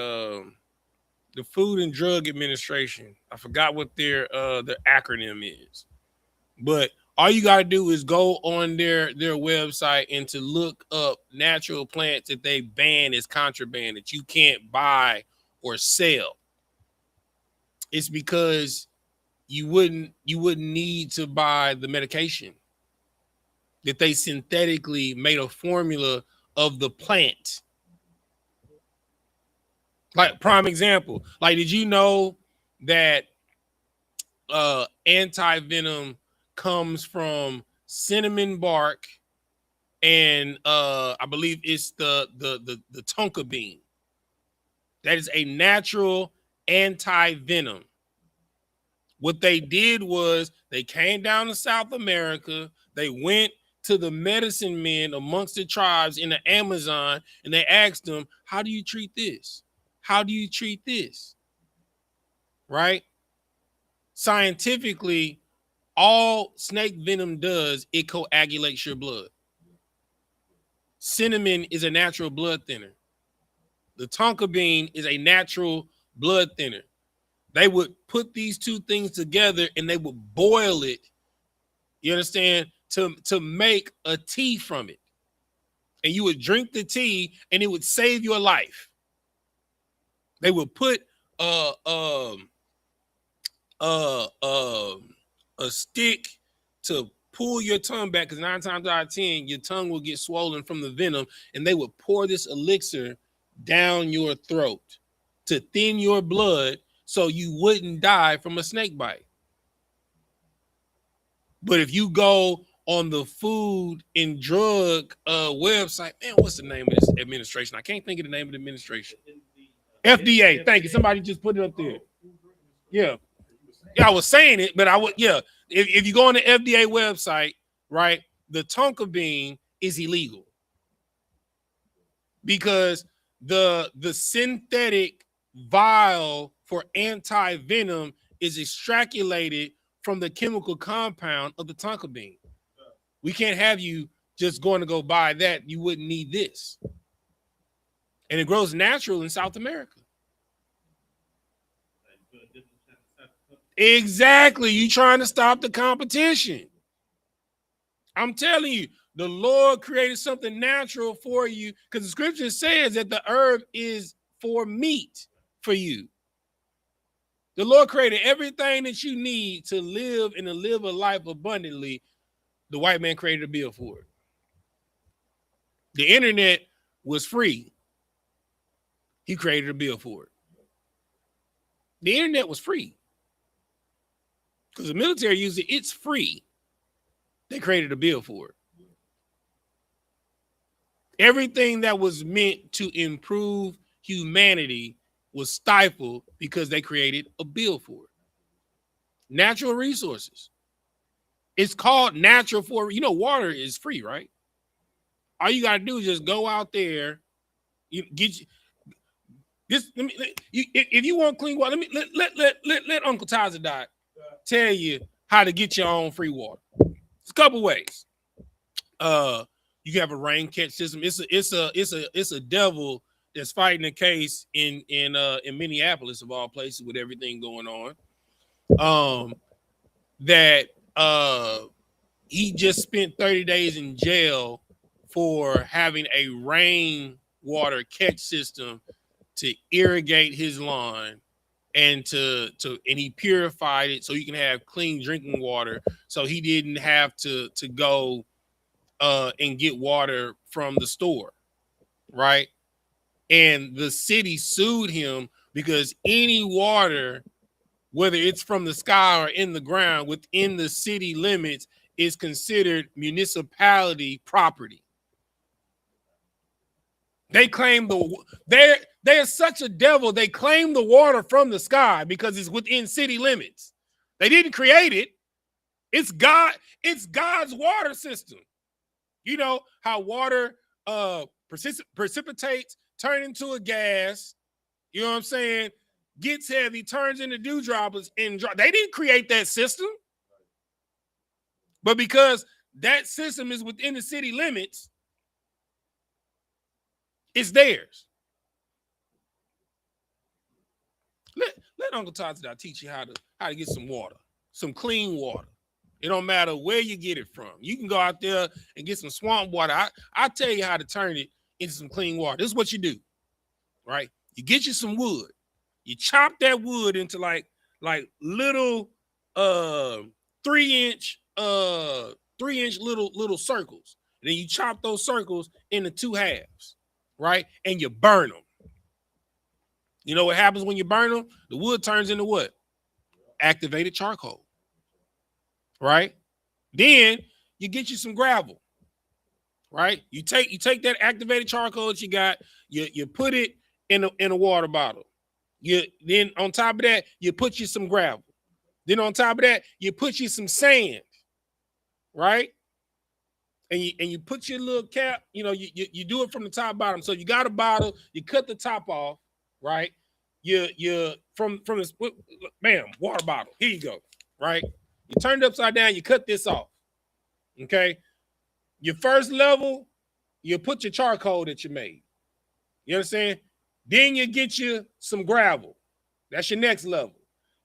the Food and Drug Administration. I forgot what their acronym is. But all you got to do is go on their website and to look up natural plants that they ban as contraband, that you can't buy or sell. It's because you wouldn't need to buy the medication, that they synthetically made a formula of the plant. Like, prime example, like, did you know that anti-venom comes from cinnamon bark and I believe it's the tonka bean? That is a natural anti-venom. What they did was they came down to South America, they went to the medicine men amongst the tribes in the Amazon, and they asked them, how do you treat this? How do you treat this? Right? Scientifically, All snake venom does, it coagulates your blood. Cinnamon is a natural blood thinner. The tonka bean is a natural blood thinner. They would put these two things together and they would boil it, you understand, to make a tea from it. And you would drink the tea and it would save your life. They would put a stick to pull your tongue back, because 9 times out of 10, your tongue will get swollen from the venom, and they would pour this elixir down your throat to thin your blood so you wouldn't die from a snake bite. But if you go on the Food and Drug website, man, what's the name of this administration? I can't think of the name of the administration. FDA. Thank you. Somebody just put it up there. Yeah. Yeah, I was saying it, but I would, yeah. If you go on the FDA website, right, the tonka bean is illegal because the synthetic vial for anti-venom is extraculated from the chemical compound of the tonka bean. We can't have you just going to go buy that. You wouldn't need this. And it grows natural in South America. Exactly. You trying to stop the competition. I'm telling you, the Lord created something natural for you, because the scripture says that the herb is for meat for you. The Lord created everything that you need to live and to live a life abundantly. The white man created a bill for it. The internet was free. He created a bill for it. The internet was free. Because the military used it, it's free. They created a bill for it. Everything that was meant to improve humanity was stifled because they created a bill for it. Natural resources. It's called natural for, water is free, right? All you got to do is just go out there, if you want clean water, let Uncle Tazadot tell you how to get your own free water. It's a couple ways. You can have a rain catch system. It's a devil that's fighting a case in Minneapolis, of all places, with everything going on. He just spent 30 days in jail for having a rainwater catch system to irrigate his lawn. And he purified it so you can have clean drinking water. So he didn't have to go and get water from the store, right? And the city sued him because any water, whether it's from the sky or in the ground within the city limits, is considered municipality property. They claim they're such a devil. They claim the water from the sky because it's within city limits. They didn't create it. It's God. It's God's water system. You know how water precipitates, turns into a gas. You know what I'm saying? Gets heavy, turns into dewdrops, and they didn't create that system. But because that system is within the city limits, it's theirs. Let Uncle Todd teach you how to get some water, some clean water. It don't matter where you get it from. You can go out there and get some swamp water. I tell you how to turn it into some clean water. This is what you do, right? You get you some wood. You chop that wood into like little 3-inch little circles. And then you chop those circles into 2 halves, right? And you burn them. You know what happens when you burn them? The wood turns into what? Activated charcoal, right? Then you get you some gravel, right? You take that activated charcoal that you got, you put it in a water bottle. Then on top of that, you put you some gravel. Then on top of that, you put you some sand, right? And you put your little cap, you do it from the top bottom. So you got a bottle, you cut the top off, right? You from this, bam, water bottle. Here you go, right? You turn it upside down, you cut this off. Okay. Your first level, you put your charcoal that you made. You understand? Then you get you some gravel. That's your next level.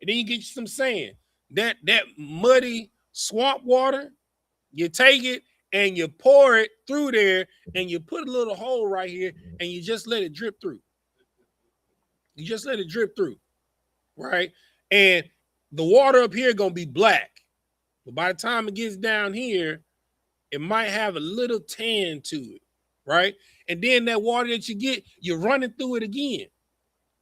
And then you get you some sand. That muddy swamp water, you take it and you pour it through there and you put a little hole right here and you just let it drip through. You just let it drip through, right? And the water up here gonna be black. But by the time it gets down here, it might have a little tan to it, right? And then that water that you get, you're running through it again.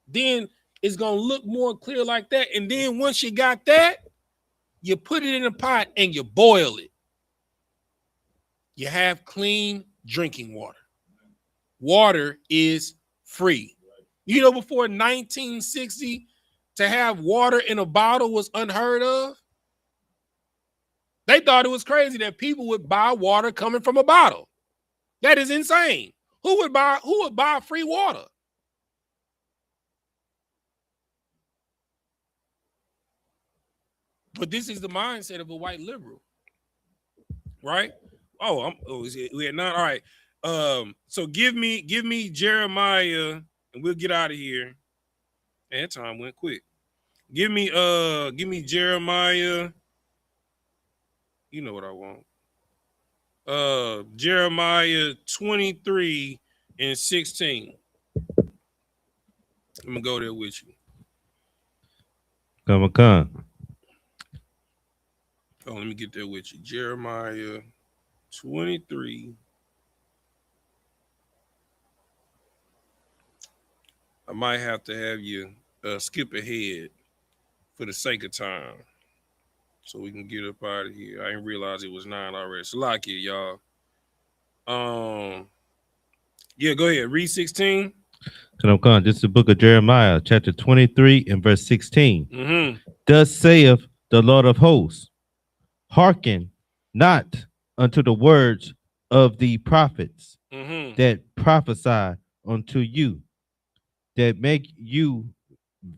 Then it's gonna look more clear like that. And then once you got that, you put it in a pot and you boil it. You have clean drinking water. Water is free. You know, before 1960, to have water in a bottle was unheard of. They thought it was crazy that people would buy water coming from a bottle. That is insane. Who would buy free water? But this is the mindset of a white liberal, right? We're not all right. So give me Jeremiah, and we'll get out of here. And time went quick. Give me Jeremiah. You know what I want. Jeremiah 23 and 16. I'm gonna go there with you. Come. Oh, let me get there with you. Jeremiah 23. I might have to have you skip ahead for the sake of time, so we can get up out of here. I didn't realize it was 9 already. So like it, y'all. Yeah, go ahead. Read 16. Come. This is the book of Jeremiah, chapter 23 and verse 16. Mm-hmm. Thus saith the Lord of hosts, hearken not unto the words of the prophets that prophesy unto you, that make you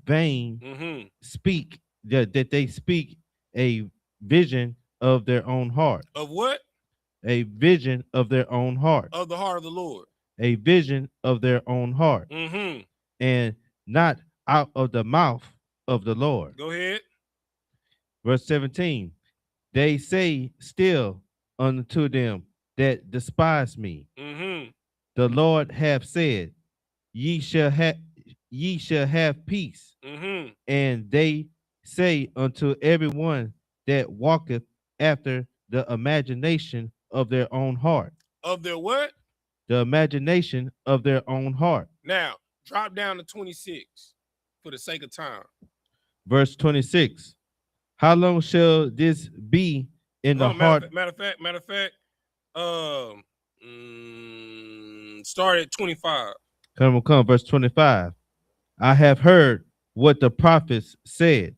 vain speak, that they speak a vision of their own heart. Of what? A vision of their own heart. Of the heart of the Lord. A vision of their own heart. And not out of the mouth of the Lord. Go ahead. Verse 17. They say still unto them that despise me. The Lord hath said, ye shall have peace. And they say unto everyone that walketh after the imagination of their own heart. Of their what? The imagination of their own heart. Now, drop down to 26 for the sake of time. Verse 26. How long shall this be in the heart? Matter of fact, start at 25. Come, verse 25. I have heard what the prophets said,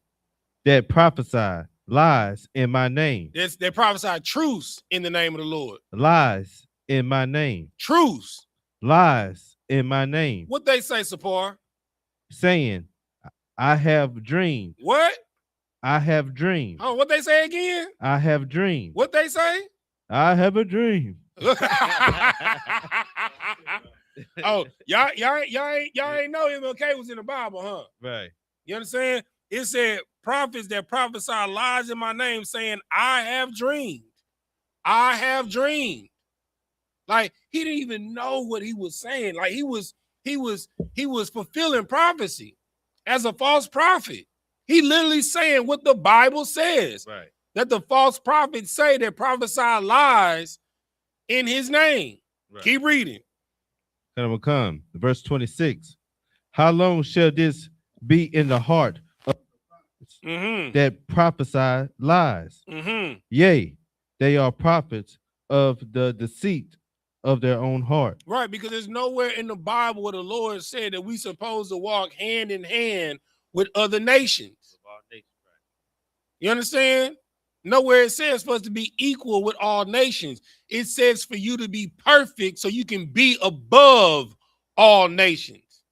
that prophesy lies in my name. They prophesy truths in the name of the Lord. Lies in my name. Truths. Lies in my name. What they say, Sapar? Saying, I have dreamed. What? I have dreamed. Oh, what they say again? I have dreamed. What they say? I have a dream. Oh, y'all ain't know MLK was in the Bible, huh? Right. You understand? It said prophets that prophesy lies in my name, saying, I have dreamed. I have dreamed. Like, he didn't even know what he was saying. Like, he was fulfilling prophecy as a false prophet. He literally saying what the Bible says. Right. That the false prophets say that prophesy lies in his name. Right. Keep reading. Come. Verse 26. How long shall this be in the heart of that prophesy lies? Yea, they are prophets of the deceit of their own heart. Right, because there's nowhere in the Bible where the Lord said that we supposed to walk hand in hand with other nations. You understand? Nowhere it says supposed to be equal with all nations. It says for you to be perfect so you can be above all nations.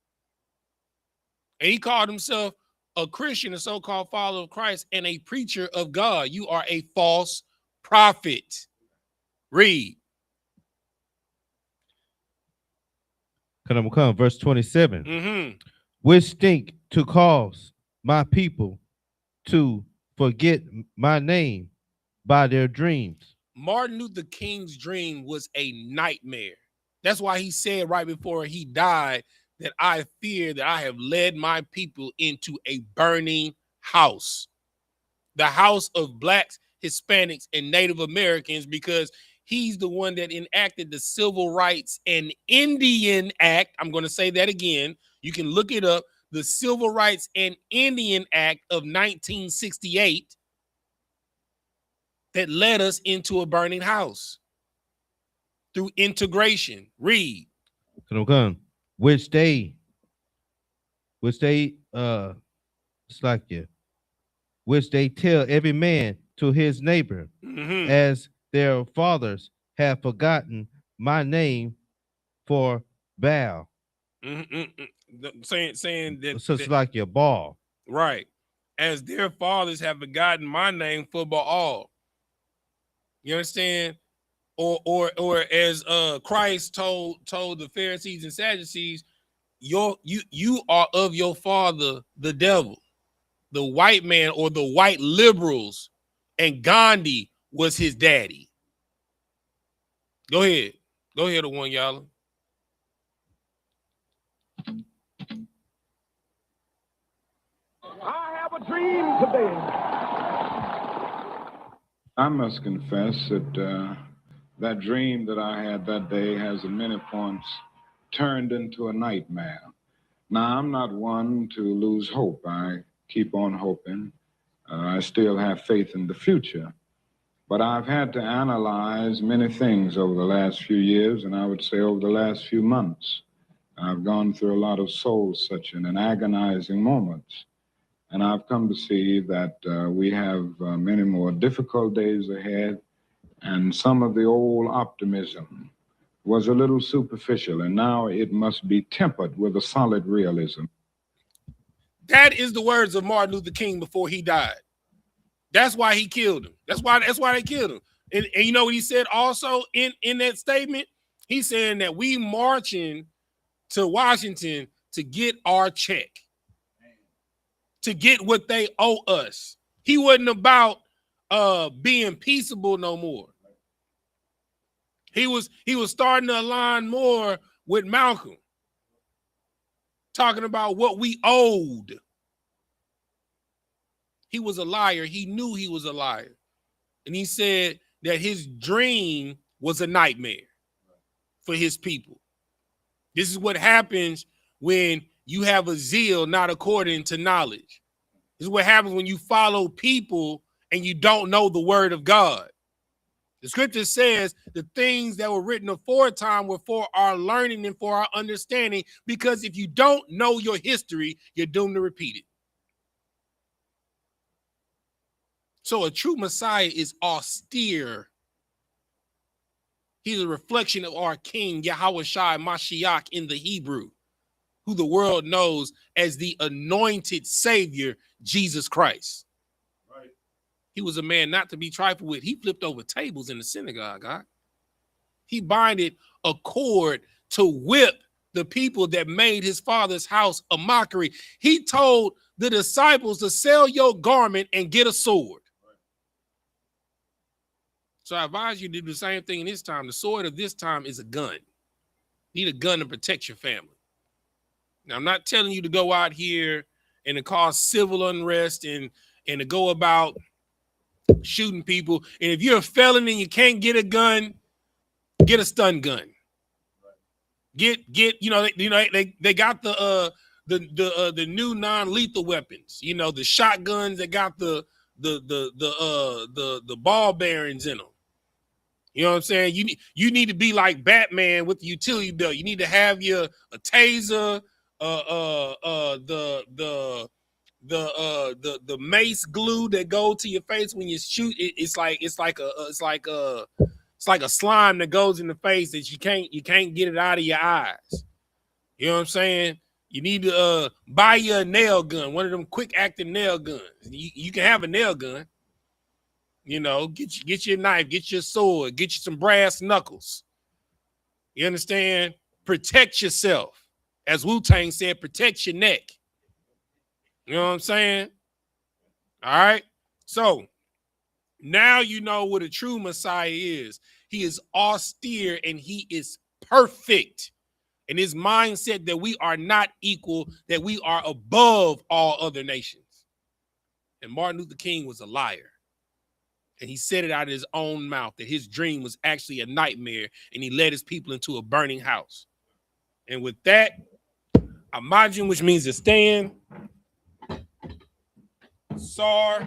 And he called himself a Christian, a so-called follower of Christ, and a preacher of God. You are a false prophet. Read. Come, verse 27. Mm-hmm. Which think to cause my people to forget my name by their dreams. Martin Luther King's dream was a nightmare. That's why he said right before he died that I fear that I have led my people into a burning house. The house of blacks, Hispanics, and Native Americans, because he's the one that enacted the Civil Rights and Indian Act. I'm going to say that again. You can look it up. The Civil Rights and Indian Act of 1968 that led us into a burning house through integration. Read. Come, which they which they tell every man to his neighbor, as their fathers have forgotten my name for Baal. Saying that, so it's like your ball. Right. As their fathers have forgotten my name for Baal. You understand? Or as Christ told the Pharisees and Sadducees, you are of your father, the devil, the white man, or the white liberals, and Gandhi was his daddy. Go ahead. Go ahead, one, y'all. I have a dream today. I must confess that that dream that I had that day has at many points turned into a nightmare. Now, I'm not one to lose hope. I keep on hoping. I still have faith in the future. But I've had to analyze many things over the last few years, and I would say over the last few months. I've gone through a lot of soul-searching and agonizing moments. And I've come to see that we have many more difficult days ahead, and some of the old optimism was a little superficial, and now it must be tempered with a solid realism. That is the words of Martin Luther King before he died. That's why he killed him. That's why they killed him. And you know what he said also in that statement? He's saying that we marching to Washington to get our check, to get what they owe us. He wasn't about being peaceable no more. He was starting to align more with Malcolm, talking about what we owed. He was a liar. He knew he was a liar. And he said that his dream was a nightmare for his people. This is what happens when you have a zeal not according to knowledge. This is what happens when you follow people and you don't know the word of God. The scripture says the things that were written aforetime were for our learning and for our understanding, because if you don't know your history, you're doomed to repeat it. So a true Messiah is austere. He's a reflection of our King, Yahawashi Mashiach in the Hebrew, who the world knows as the anointed Savior, Jesus Christ. Right. He was a man not to be trifled with. He flipped over tables in the synagogue, God. He binded a cord to whip the people that made his father's house a mockery. He told the disciples to sell your garment and get a sword. So I advise you to do the same thing in this time. The sword of this time is a gun. You need a gun to protect your family. Now, I'm not telling you to go out here and to cause civil unrest and to go about shooting people. And if you're a felon and you can't get a gun, get a stun gun. Get they got the new non-lethal weapons. You know, the shotguns that got the ball bearings in them. You know what I'm saying? You need to be like Batman with the utility belt. You need to have a taser, the mace glue that go to your face when you shoot. It's like a slime that goes in the face that you can't get it out of your eyes. You know what I'm saying? You need to buy you a nail gun, one of them quick acting nail guns. You can have a nail gun. You know, get your knife, get your sword, get you some brass knuckles. You understand? Protect yourself. As Wu-Tang said, protect your neck. You know what I'm saying? All right. So now you know what a true Messiah is. He is austere and he is perfect. And his mindset that we are not equal, that we are above all other nations. And Martin Luther King was a liar. And he said it out of his own mouth that his dream was actually a nightmare and he led his people into a burning house. And with that, Imagine, which means to stand. Sar,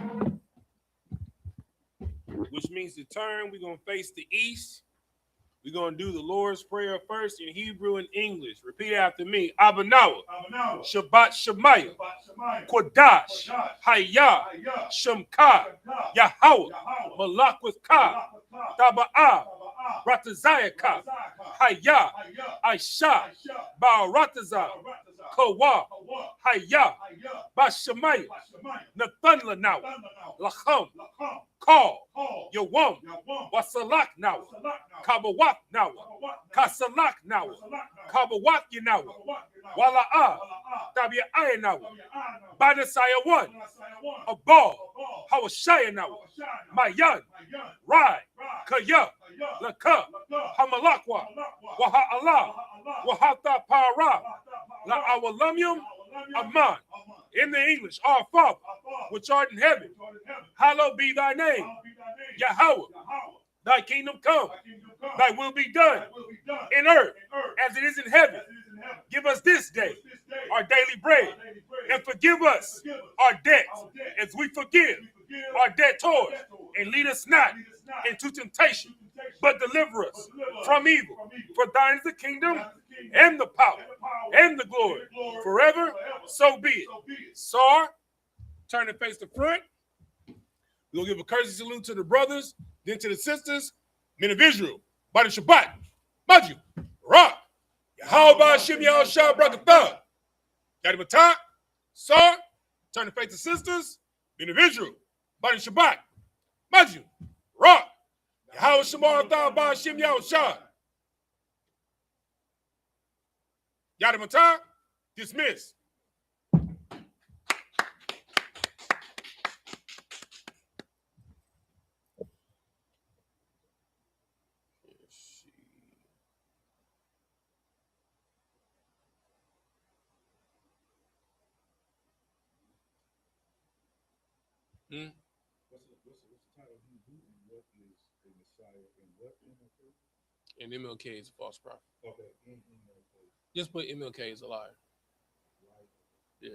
which means to turn. We're going to face the east. We're going to do the Lord's Prayer first in Hebrew and English. Repeat after me. Abanawa, Shabbat Shemaya, Kodash, Hayah, Shemka, Yahweh, Malak with Ka, Taba'ah, Ratazayaka, Hayah, Aisha, Ba'aratazah, Kawa, Hayah, Bashemaya, Nathanla now, Lacham, Call, Yawam, Wasalak now, Kabawak now, Kasalak now, Kabawak you now, Wala'ah, Tabi'ah now, Badasaya 1, Abal, Hawashaya now, Mayan, Rai, Kaya, Laka, Hamalakwa, Waha'Allah, Wahata Para, La Awalamyum, Aman. In the English, our Father, which art in heaven, hallowed be thy name. Yahweh, thy kingdom come, thy will be done in earth as it is in heaven. Give us this day our daily bread, and forgive us our debts as we forgive our debtors, and lead us not into temptation, but deliver us from evil. For thine is the kingdom and the power and the glory forever. So be it. Sar, turn and face the front. We'll give a courtesy salute to the brothers, then to the sisters, men of Israel. By the Shabbat, Maju, Ra, Yahweh Shem Yahushua Brakatah. Got him a top. Sar, turn and face the sisters, men of Israel. By the Shabbat, Maju, Ra, Yahweh Shemaratah Shem Yahushua. Got him a top. Dismiss. And MLK is a false prophet. Okay. Just put MLK as a liar. Yeah.